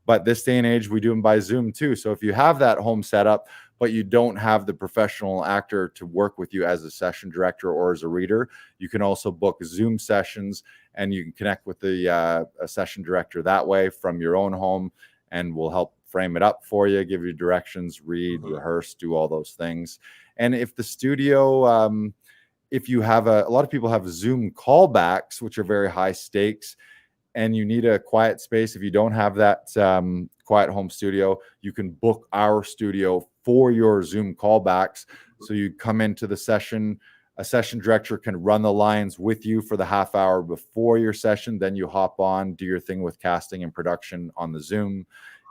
But this day and age, we do them by Zoom too. So if you have that home setup, but you don't have the professional actor to work with you as a session director or as a reader, you can also book Zoom sessions, and you can connect with the a session director that way from your own home, and we'll help frame it up for you, give you directions, read, rehearse, do all those things. And if the studio, if you have a lot of people have Zoom callbacks, which are very high stakes, and you need a quiet space. If you don't have that quiet home studio, you can book our studio for your Zoom callbacks. So you come into the session, a session director can run the lines with you for the half hour before your session. Then you hop on, do your thing with casting and production on the Zoom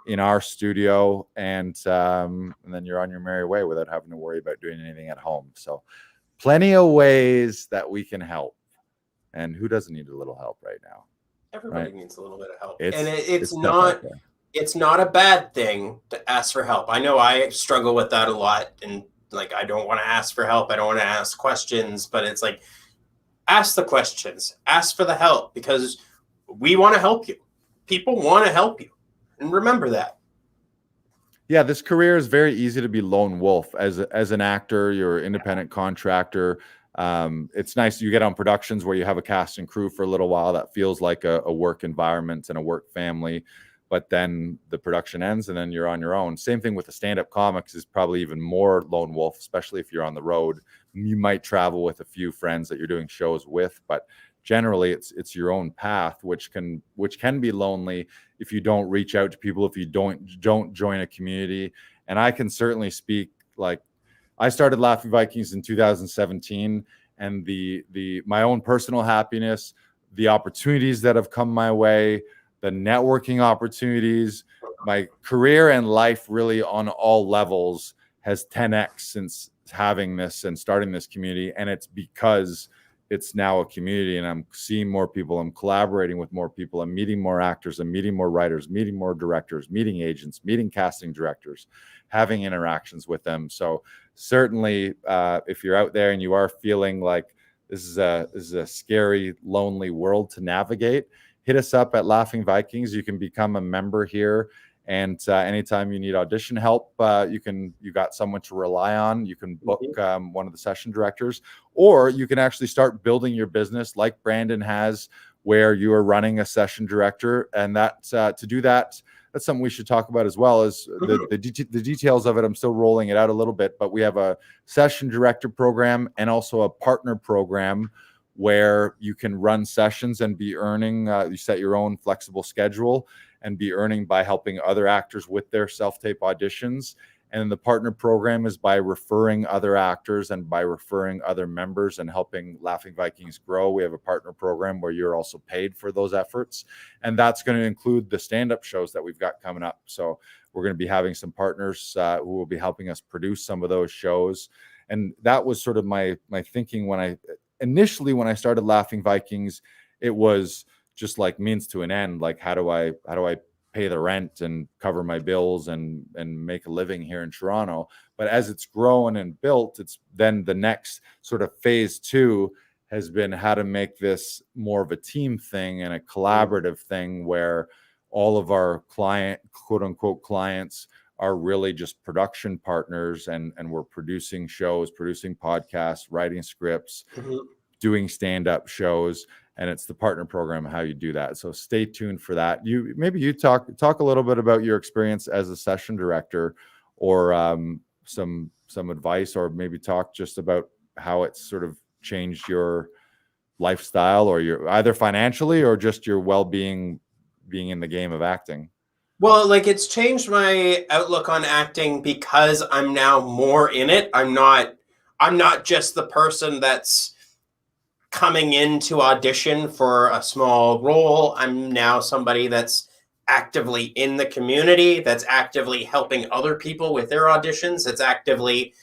in our studio, and then you're on your merry way without having to worry about doing anything at home. So plenty of ways that we can help. And who doesn't need a little help right now? Everybody needs a little bit of help. It's not a bad thing to ask for help. I know I struggle with that a lot, and like, I don't want to ask for help. I don't want to ask questions, but it's like, ask the questions, ask for the help, because we want to help you. People want to help you. And remember that. Yeah, this career is very easy to be lone wolf as an actor. You're an independent contractor. It's nice you get on productions where you have a cast and crew for a little while. That feels like a work environment and a work family, but then the production ends and then you're on your own. Same thing with the stand-up comics, is probably even more lone wolf, especially if you're on the road. You might travel with a few friends that you're doing shows with, but generally it's your own path, which can be lonely if you don't reach out to people, if you don't join a community. And I can certainly speak, like, I started Laughing Vikings in 2017, and the my own personal happiness, the opportunities that have come my way, the networking opportunities, my career and life really on all levels has 10x since having this and starting this community. And it's because it's now a community, and I'm seeing more people, I'm collaborating with more people, I'm meeting more actors, I'm meeting more writers, meeting more directors, meeting agents, meeting casting directors, having interactions with them. So certainly, if you're out there and you are feeling like this is a scary, lonely world to navigate, hit us up at Laughing Vikings. You can become a member here. And anytime you need audition help, you got someone to rely on. You can book one of the session directors, or you can actually start building your business like Brandon has, where you are running a session director. And that to do that, that's something we should talk about as well. As the details of it, I'm still rolling it out a little bit, but we have a session director program and also a partner program where you can run sessions and be earning. You set your own flexible schedule and be earning by helping other actors with their self-tape auditions. And the partner program is by referring other actors and by referring other members and helping Laughing Vikings grow. We have a partner program where you're also paid for those efforts. And that's going to include the stand-up shows that we've got coming up. So we're going to be having some partners who will be helping us produce some of those shows. And that was sort of my thinking when I started Laughing Vikings. It was just like means to an end. Like, how do I pay the rent and cover my bills and make a living here in Toronto? But as it's grown and built, it's then the next sort of phase 2 has been how to make this more of a team thing and a collaborative thing where all of our quote unquote clients are really just production partners, and we're producing shows, producing podcasts, writing scripts, doing stand-up shows. And it's the partner program, how you do that. So stay tuned for that. You talk a little bit about your experience as a session director, or some advice, or maybe talk just about how it's sort of changed your lifestyle, or your either financially or just your well-being being in the game of acting. Well, like, it's changed my outlook on acting because I'm now more in it. I'm not just the person that's coming in to audition for a small role. I'm now somebody that's actively in the community, that's actively helping other people with their auditions, that's actively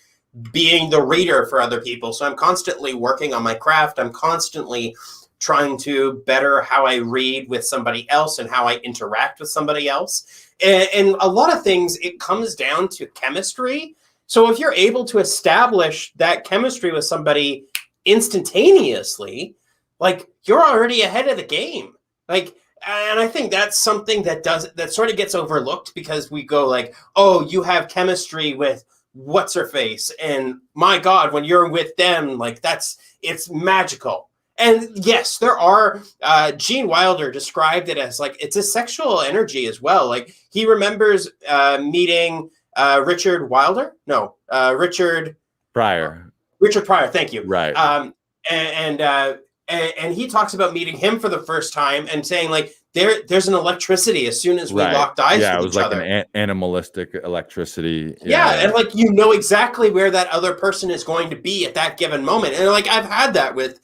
being the reader for other people. So I'm constantly working on my craft. I'm constantly trying to better how I read with somebody else and how I interact with somebody else. And a lot of things, it comes down to chemistry. So if you're able to establish that chemistry with somebody instantaneously, like, you're already ahead of the game. Like, and I think that's something that sort of gets overlooked, because we go like, oh, you have chemistry with what's her face, and my God, when you're with them, like, it's magical. And yes, there are, Gene Wilder described it as like, it's a sexual energy as well. Like, he remembers meeting Richard Pryor. Richard Pryor, thank you. Right. And he talks about meeting him for the first time and saying, like, there's an electricity as soon as we locked eyes with each other. Yeah, it was like an animalistic electricity. Yeah, and like, you know exactly where that other person is going to be at that given moment. And like, I've had that with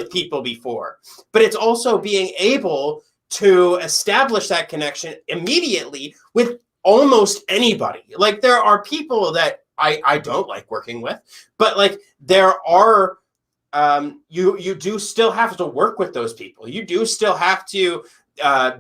people before. But it's also being able to establish that connection immediately with almost anybody. Like, there are people that I don't like working with, but like, there are you do still have to work with those people. You do still have to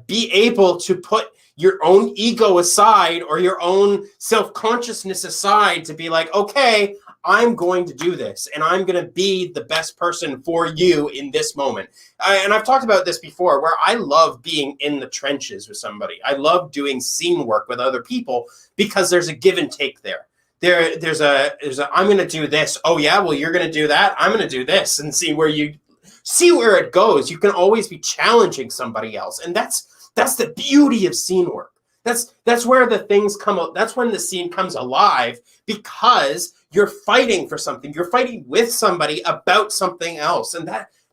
be able to put your own ego aside, or your own self-consciousness aside, to be like, okay, I'm going to do this, and I'm going to be the best person for you in this moment. And I've talked about this before, where I love being in the trenches with somebody. I love doing scene work with other people, because there's a give and take there. There's a I'm going to do this. Oh yeah, well, you're going to do that. I'm going to do this, and see where it goes. You can always be challenging somebody else, and that's the beauty of scene work. That's where the things come out. That's when the scene comes alive, because you're fighting for something. You're fighting with somebody about something else, and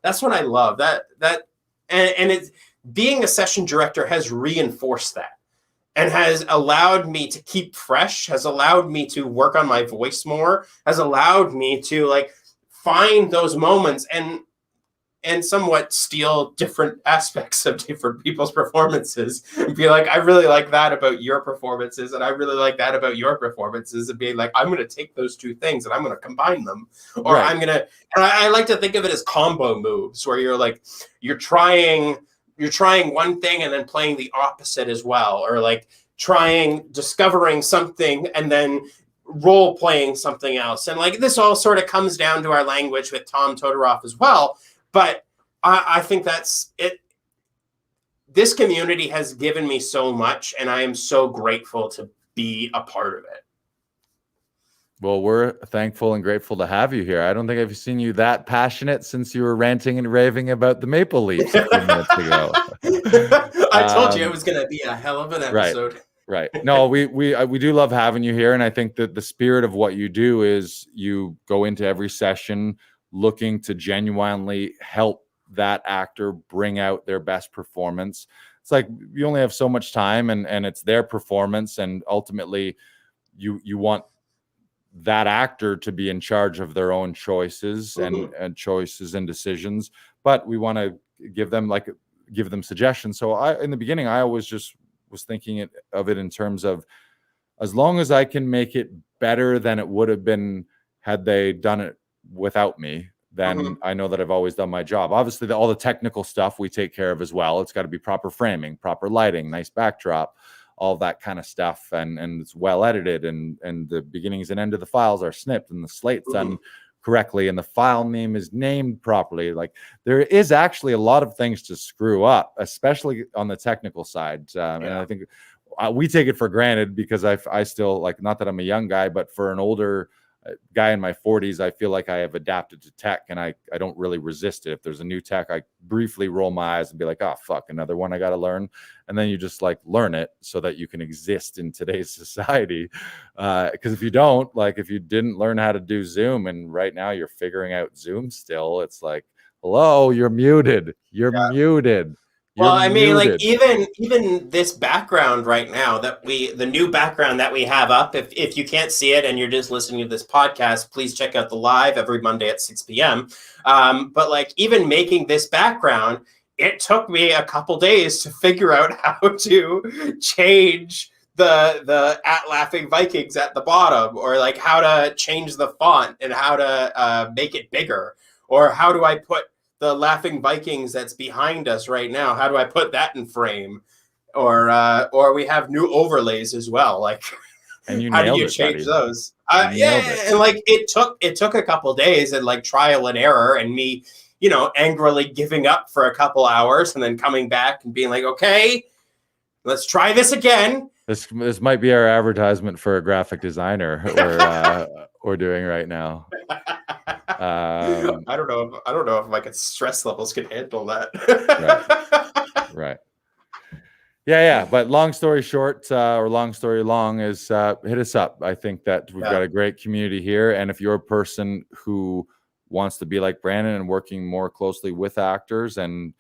that's what I love. And it's, being a session director has reinforced that, and has allowed me to keep fresh, has allowed me to work on my voice more, has allowed me to like find those moments. And and somewhat steal different aspects of different people's performances and be like, I really like that about your performances, and I really like that about your performances, and being like, I'm going to take those two things and I'm going to combine them, or Right. I'm going to, and I like to think of it as combo moves where you're like, you're trying one thing and then playing the opposite as well, or like discovering something and then role playing something else. And like this all sort of comes down to our language with Tom Todorov as well. But I think that's it. This community has given me so much, and I am so grateful to be a part of it. Well, we're thankful and grateful to have you here. I don't think I've seen you that passionate since you were ranting and raving about the Maple Leafs a few minutes ago. I told you it was going to be a hell of an episode. Right. No, we do love having you here, and I think that the spirit of what you do is you go into every session looking to genuinely help that actor bring out their best performance. It's like you only have so much time, and it's their performance, and ultimately you want that actor to be in charge of their own choices and choices and decisions, but we want to give them suggestions. So in the beginning, I always just was thinking of it in terms of, as long as I can make it better than it would have been had they done it without me, then I know that I've always done my job. Obviously, all the technical stuff we take care of as well. It's got to be proper framing, proper lighting, nice backdrop, all that kind of stuff, and it's well edited, and the beginnings and end of the files are snipped, and the slate's done correctly, and the file name is named properly. Like, there is actually a lot of things to screw up, especially on the technical side. And I think we take it for granted because I still, like, not that I'm a young guy, but for an older guy in my 40s, I feel like I have adapted to tech, and I don't really resist it. If there's a new tech, I briefly roll my eyes and be like, oh, fuck, another one I got to learn. And then you just like learn it so that you can exist in today's society. Because if you don't, like, if you didn't learn how to do Zoom, and right now you're figuring out Zoom still, it's like, hello, you're muted. You're muted. Well, I mean, like, even this background right now the new background that we have up, if you can't see it and you're just listening to this podcast, please check out the live every Monday at 6 p.m. But like, even making this background, it took me a couple days to figure out how to change the at Laughing Vikings at the bottom, or like how to change the font and how to make it bigger, or how do I put the Laughing Vikings that's behind us right now, how do I put that in frame? Or we have new overlays as well. Like, and how do you change those? And like it took a couple days and like trial and error, and me, angrily giving up for a couple hours and then coming back and being like, okay, let's try this again. This might be our advertisement for a graphic designer we're doing right now. I don't know if my stress levels can handle that. Right. Yeah. But long story short, or long story long, is hit us up. I think that we've got a great community here, and if you're a person who wants to be like Brandon and working more closely with actors, and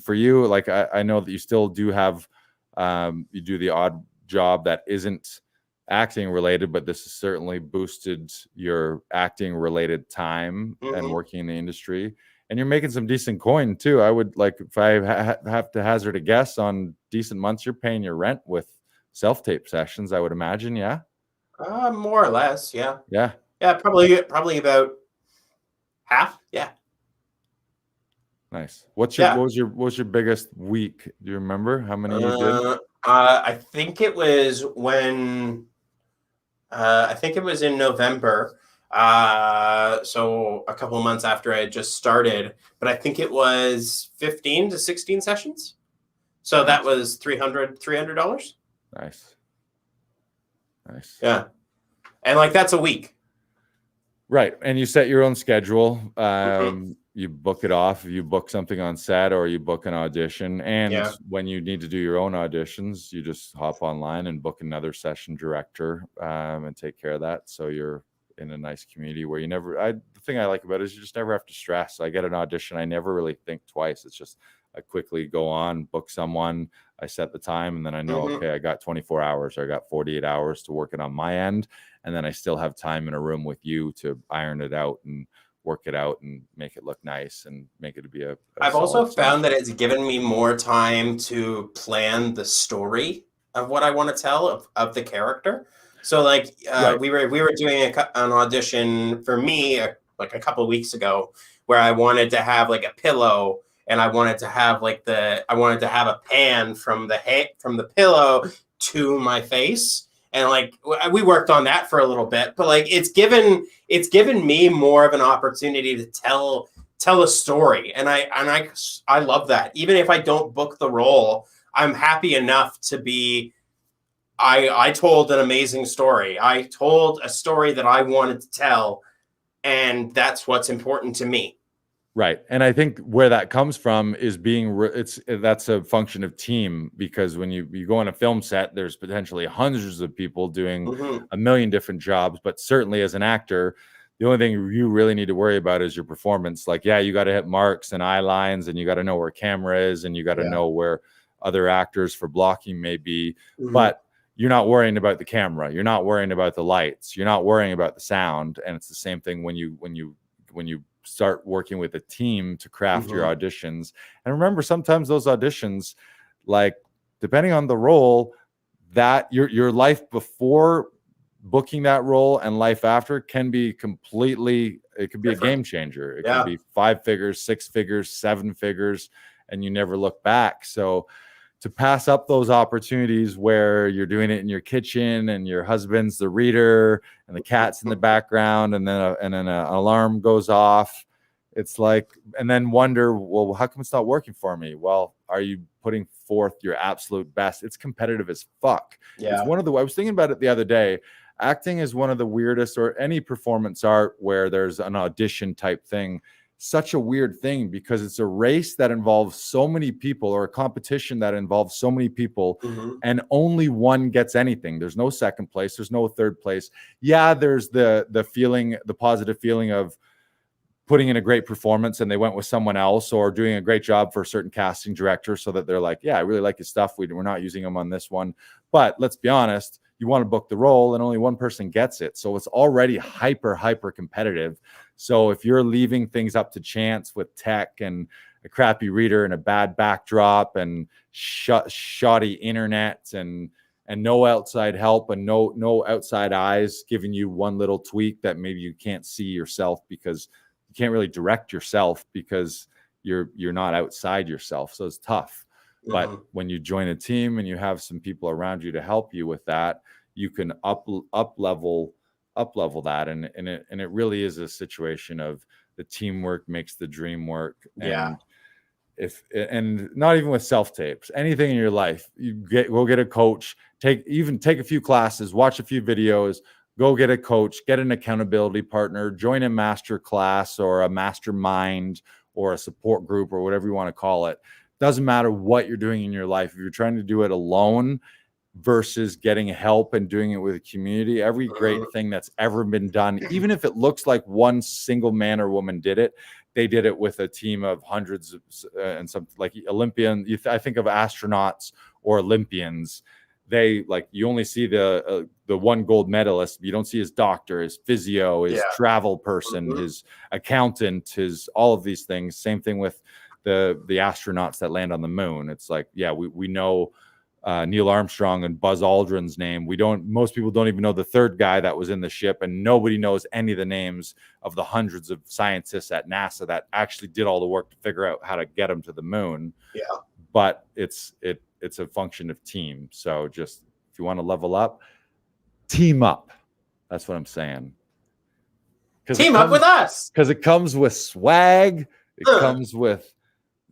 for you, like, I know that you still do have you do the odd job that isn't acting related, but this has certainly boosted your acting related time and working in the industry, and you're making some decent coin too. I would, like, if I have to hazard a guess on decent months, you're paying your rent with self-tape sessions, I would imagine. More or less. Yeah, probably about half. Nice. What was your biggest week? Do you remember how many you did? I think it was in November. So a couple of months after I had just started, but I think it was 15 to 16 sessions. So that was $300. Nice. Yeah. And like, that's a week. Right. And you set your own schedule. You book it off. You book something on set, or you book an audition. And when you need to do your own auditions, you just hop online and book another session director and take care of that. So you're in a nice community where the thing I like about it is you just never have to stress. I get an audition, I never really think twice. It's just, I quickly go on, book someone, I set the time, and then I know, okay, I got 24 hours, or I got 48 hours to work it on my end. And then I still have time in a room with you to iron it out and work it out and make it look nice and make it to be a I've also solid scene. found that it's given me more time to plan the story of what I want to tell of the character. So like Right. we were doing an audition for me like a couple of weeks ago where I wanted to have like a pillow and I wanted to have like I wanted to have a pan from the pillow to my face. And like we worked on that for a little bit, but like it's given me more of an opportunity to tell a story, and I love that. Even if I don't book the role, I'm happy enough to be. I told an amazing story. I told a story that I wanted to tell, and that's what's important to me. Right. And I think where that comes from is that's a function of team, because when you go on a film set, there's potentially hundreds of people doing a million different jobs. But certainly as an actor, the only thing you really need to worry about is your performance. Like, yeah, you got to hit marks and eye lines, and you got to know where camera is, and you got to know where other actors for blocking may be. But you're not worrying about the camera. You're not worrying about the lights. You're not worrying about the sound. And it's the same thing when you start working with a team to craft your auditions. And remember, sometimes those auditions, like depending on the role, that your life before booking that role and life after can be completely, it could be different. A game changer. It could be 5 figures, 6 figures, 7 figures, and you never look back. So to pass up those opportunities where you're doing it in your kitchen and your husband's the reader and the cat's in the background, and then an alarm goes off, it's like, and then wonder, well, how come it's not working for me? Well, are you putting forth your absolute best? It's competitive as fuck. It's I was thinking about it the other day. Acting is one of the weirdest, or any performance art where there's an audition type thing, such a weird thing, because it's a race that involves so many people, or a competition that involves so many people, and only one gets anything. There's no second place. There's no third place. Yeah, there's the feeling, the positive feeling of putting in a great performance and they went with someone else, or doing a great job for a certain casting director so that they're like, yeah, I really like his stuff. We're not using him on this one. But let's be honest, you want to book the role and only one person gets it. So it's already hyper competitive. So if you're leaving things up to chance with tech and a crappy reader and a bad backdrop and shoddy internet and no outside help and no outside eyes giving you one little tweak that maybe you can't see yourself, because you can't really direct yourself because you're not outside yourself. So it's tough. But when you join a team and you have some people around you to help you with that, you can up level that, and it really is a situation of the teamwork makes the dream work. And and not even with self-tapes, anything in your life, go get a coach, take a few classes, watch a few videos, go get a coach, get an accountability partner, join a master class or a mastermind or a support group or whatever you want to call it. Doesn't matter what you're doing in your life. If you're trying to do it alone versus getting help and doing it with a community, every great thing that's ever been done, even if it looks like one single man or woman did it, they did it with a team of hundreds and some, like Olympian. I think of astronauts or Olympians. They, like, you only see the one gold medalist. You don't see his doctor, his physio, his travel person, his accountant, his all of these things. Same thing with the astronauts that land on the moon. It's like, we know Neil Armstrong and Buzz Aldrin's name. Most people don't even know the third guy that was in the ship, and nobody knows any of the names of the hundreds of scientists at NASA that actually did all the work to figure out how to get them to the moon. But it's a function of team. So just, if you want to level up, team up. That's what I'm saying. Team up with us. Because it comes with swag. It comes with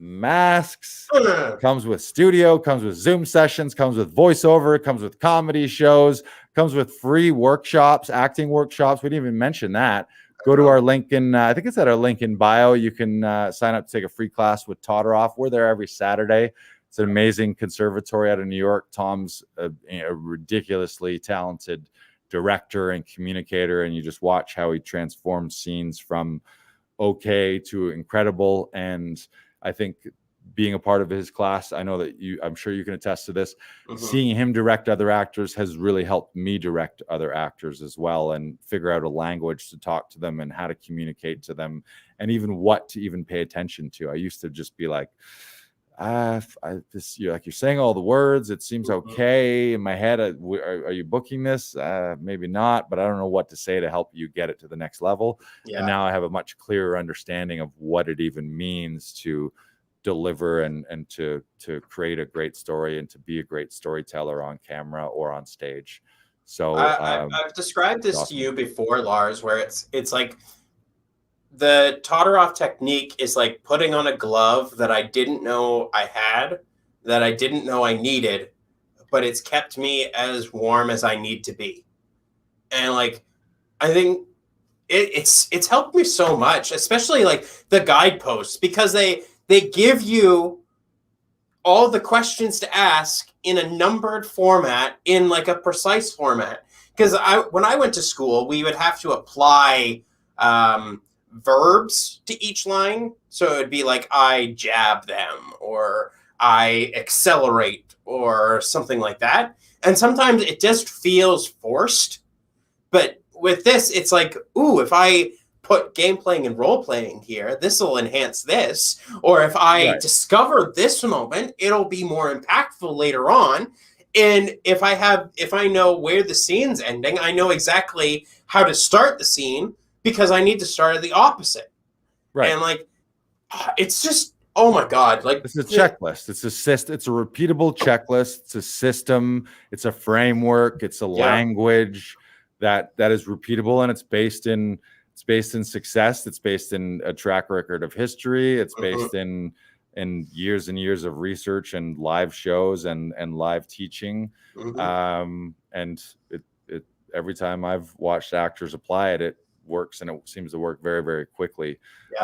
masks, comes with studio, comes with Zoom sessions, comes with voiceover, comes with comedy shows, comes with free workshops, acting workshops. We didn't even mention that. Go to our link in, I think it's at our link in bio. You can sign up to take a free class with Todoroff. We're there every Saturday. It's an amazing conservatory out of New York. Tom's a ridiculously talented director and communicator, and you just watch how he transforms scenes from okay to incredible. And I think being a part of his class, I know that I'm sure you can attest to this. Mm-hmm. Seeing him direct other actors has really helped me direct other actors as well, and figure out a language to talk to them and how to communicate to them, and even what to even pay attention to. I used to just be like, you're saying all the words. It seems okay in my head. Are you booking this? Maybe not, but I don't know what to say to help you get it to the next level. Yeah. And now I have a much clearer understanding of what it even means to deliver and to create a great story and to be a great storyteller on camera or on stage. So I've described this awesome to you before, Lars, where it's like the Todorov technique is like putting on a glove that I didn't know I had, that I didn't know I needed, but it's kept me as warm as I need to be. And like, I think it's helped me so much, especially like the guideposts, because they give you all the questions to ask in a numbered format, in like a precise format. Because when I went to school, we would have to apply verbs to each line. So it would be like, I jab them, or I accelerate, or something like that. And sometimes it just feels forced. But with this, it's like, ooh, if I put game playing and role playing here, this will enhance this. Or if I discover this moment, it'll be more impactful later on. And if I know where the scene's ending, I know exactly how to start the scene, because I need to start at the opposite. Right. And like, it's just, oh my God. Like, it's a checklist. It's a repeatable checklist. It's a system. It's a framework. It's a language that is repeatable, and it's based in success. It's based in a track record of history. It's based in years and years of research and live shows and live teaching. And it every time I've watched actors apply it, it works, and it seems to work very, very quickly.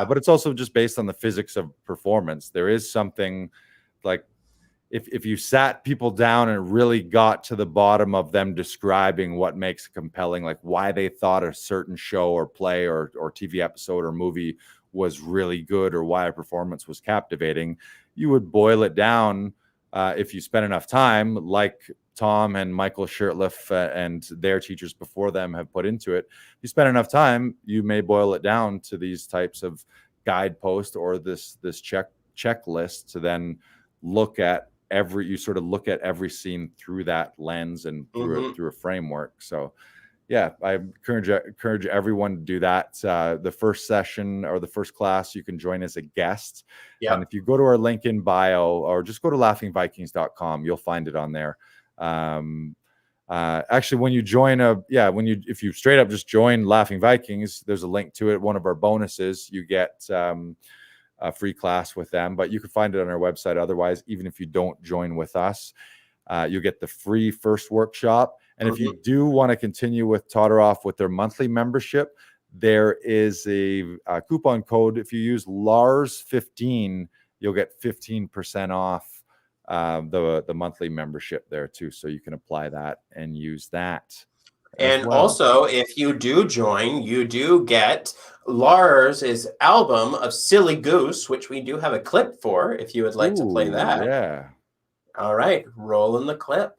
But it's also just based on the physics of performance. There is something like, if you sat people down and really got to the bottom of them describing what makes it compelling, like why they thought a certain show or play or TV episode or movie was really good, or why a performance was captivating, you would boil it down, if you spent enough time, like Tom and Michael Shirtliff and their teachers before them have put into it. If you spend enough time, you may boil it down to these types of guideposts or this checklist to then look at every scene through that lens and through a framework. So yeah, I encourage everyone to do that. The first session or the first class, you can join as a guest. And if you go to our link in bio, or just go to laughingvikings.com, you'll find it on there. Actually, when you join if you straight up just join Laughing Vikings, there's a link to it. One of our bonuses, you get a free class with them, but you can find it on our website. Otherwise, even if you don't join with us, you get the free first workshop. And if you do want to continue with Todorov with their monthly membership, there is a coupon code. If you use Lars15, you'll get 15% off the monthly membership there too. So you can apply that and use that. And also, if you do join, you do get Lars's album of Silly Goose, which we do have a clip for, if you would like to play that. Yeah. All right, rolling the clip.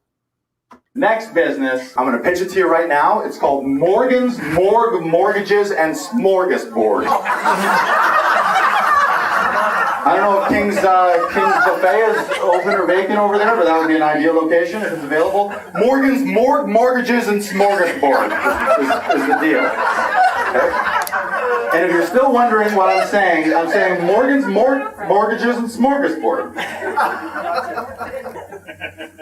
Next business, I'm going to pitch it to you right now. It's called Morgan's Mortgages and Smorgasbord. I don't know if King's Buffet is open or vacant over there, but that would be an ideal location if it's available. Morgan's Mortgages and Smorgasbord is the deal. Okay? And if you're still wondering what I'm saying Morgan's Mortgages and Smorgasbord.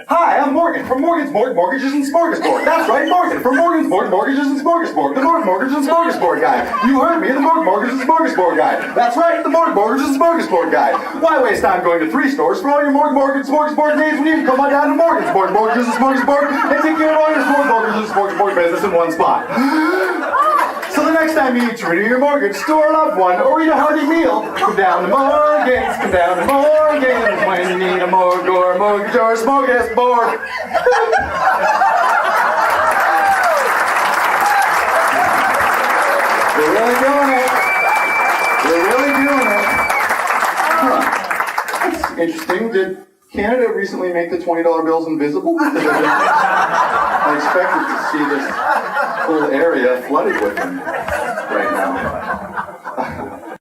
Hi, I'm Morgan from Morgan's Mortgages and Smorgasbord. That's right, Morgan from Morgan's Mortgages and Smorgasbord. The Mortgages and Smorgasbord guy. You heard me, the Mortgages and Smorgasbord guy. That's right, the Mortgages and Smorgasbord guy. Why waste time going to 3 stores for all your Mortgage Smorgasbord needs when you can come on down to Morgan's Mortgages and Smorgasbord and take care of all your Mortgages and Smorgasbord business in one spot. So the next time you need to renew your mortgage, store a loved one, or eat a hearty meal, come down to Morgan's, when you need a mortgage or smorgasbord. We're really doing it. We're really doing it. Huh. Interesting. Did Canada recently make the $20 bills invisible? I expected to see this whole area flooded with them right now.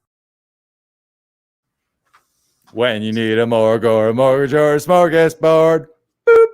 When you need a morgue or a mortgage or a smorgasbord. Boop.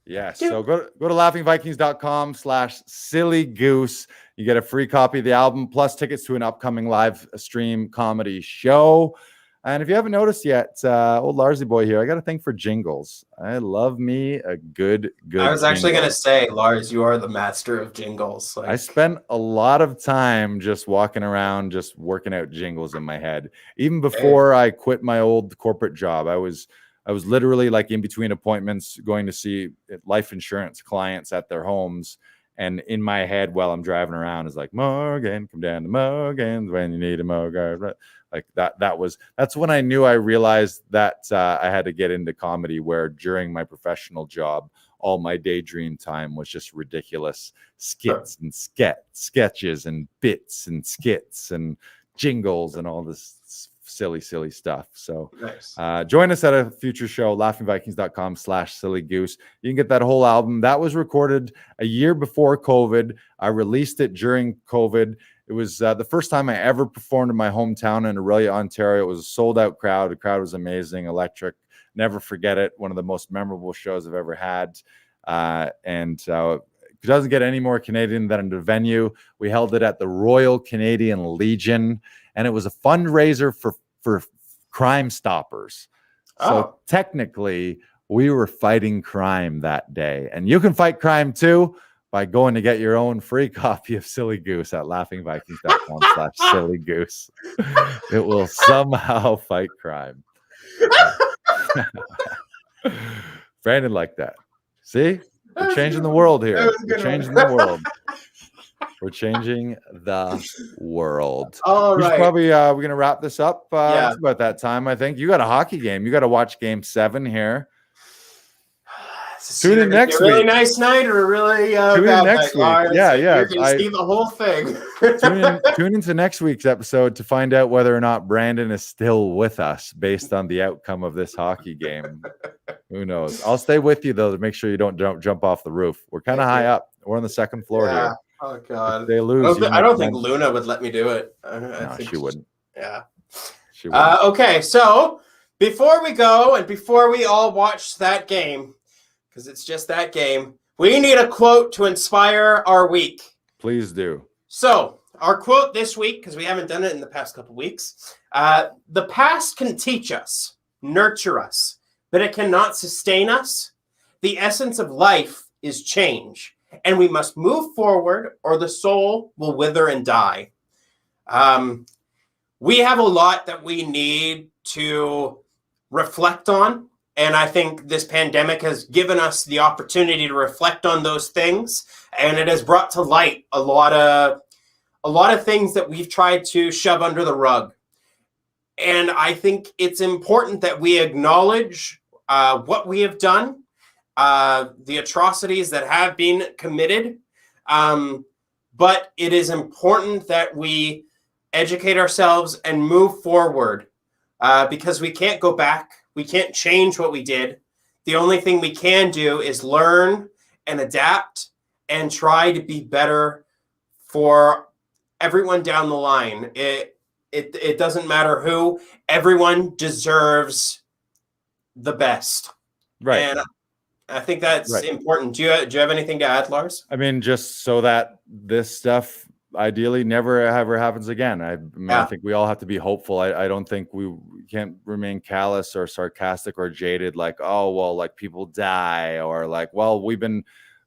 Yes. So go to laughingvikings.com/sillygoose. You get a free copy of the album plus tickets to an upcoming live stream comedy show. And if you haven't noticed yet, old Larsy boy here, I got a thing for jingles. I love me a good I was actually jingle. going to say, Lars, you are the master of jingles. I spent a lot of time just walking around, just working out jingles in my head. Even before I quit my old corporate job, I was literally like in between appointments going to see life insurance clients at their homes. And in my head, while I'm driving around, is like, Morgan, come down to Morgan's when you need a Morgan. Like that's when I knew, I realized that I had to get into comedy, where during my professional job, all my daydream time was just ridiculous skits and sketches and bits and skits and jingles and all this silly stuff. So nice. Join us at a future show, laughingvikings.com/sillygoose. You can get that whole album. That was recorded a year before COVID. I released it during COVID. It was the first time I ever performed in my hometown in Aurelia, Ontario. It was a sold-out crowd. The crowd was amazing, electric. Never forget it. One of the most memorable shows I've ever had. It doesn't get any more Canadian than the venue. We held it at the Royal Canadian Legion, and it was a fundraiser for Crime Stoppers. So technically, we were fighting crime that day. And you can fight crime too by going to get your own free copy of Silly Goose at laughingvikings.com/sillygoose. It will somehow fight crime. Brandon liked that. See? We're changing the world here. We're changing the world. We're changing the world. All right. Probably we're going to wrap this up. It's about that time, I think. You got a hockey game. You got to watch Game 7 here. Tune in next week. A really nice night or a really tune bad in next night. week. Yeah. You're going to see the whole thing. Tune into next week's episode to find out whether or not Brandon is still with us based on the outcome of this hockey game. Who knows? I'll stay with you, though, to make sure you don't jump off the roof. We're kind of high up. We're on the second floor here. Oh, God. If they lose. I don't think Luna would let me do it. No, she wouldn't. Yeah. She wouldn't. Okay, so before we go and before we all watch that game, because it's just that game, we need a quote to inspire our week. Please do. So our quote this week, because we haven't done it in the past couple weeks, the past can teach us, nurture us, but it cannot sustain us. The essence of life is change, and we must move forward or the soul will wither and die. We have a lot that we need to reflect on. And I think this pandemic has given us the opportunity to reflect on those things. And it has brought to light a lot of things that we've tried to shove under the rug. And I think it's important that we acknowledge what we have done, the atrocities that have been committed. But it is important that we educate ourselves and move forward because we can't go back. We can't change what we did. The only thing we can do is learn and adapt and try to be better for everyone down the line. It doesn't matter who. Everyone deserves the best. Right. And I think that's important. Do you have anything to add, Lars? I mean, just so that this stuff ideally never ever happens again. I think we all have to be hopeful. I don't think we can't remain callous or sarcastic or jaded, like, oh, well, like people die, or like, well,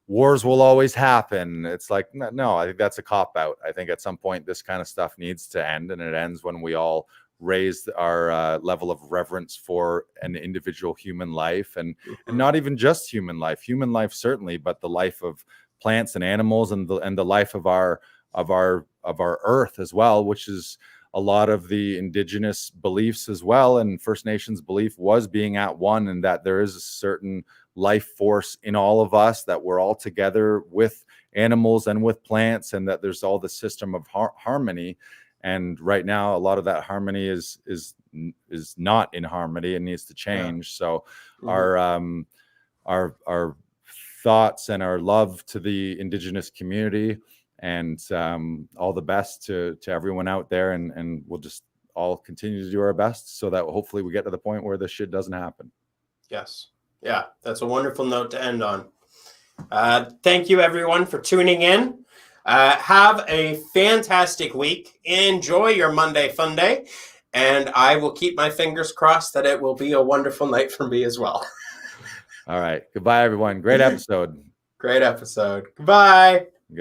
wars will always happen. It's like, no, I think that's a cop out. I think at some point this kind of stuff needs to end, and it ends when we all raise our level of reverence for an individual human life, and not even just human life certainly, but the life of plants and animals, and the life of our earth as well, which is a lot of the indigenous beliefs as well. And First Nations belief was being at one, and that there is a certain life force in all of us, that we're all together with animals and with plants, and that there's all the system of harmony. And right now, a lot of that harmony is not in harmony and needs to change. So our thoughts and our love to the Indigenous community, and all the best to everyone out there, and we'll just all continue to do our best so that hopefully we get to the point where this shit doesn't happen. Yes. Yeah, that's a wonderful note to end on. Thank you, everyone, for tuning in. Have a fantastic week. Enjoy your Monday Fun Day. And I will keep my fingers crossed that it will be a wonderful night for me as well. All right. Goodbye, everyone. Great episode. Great episode. Goodbye.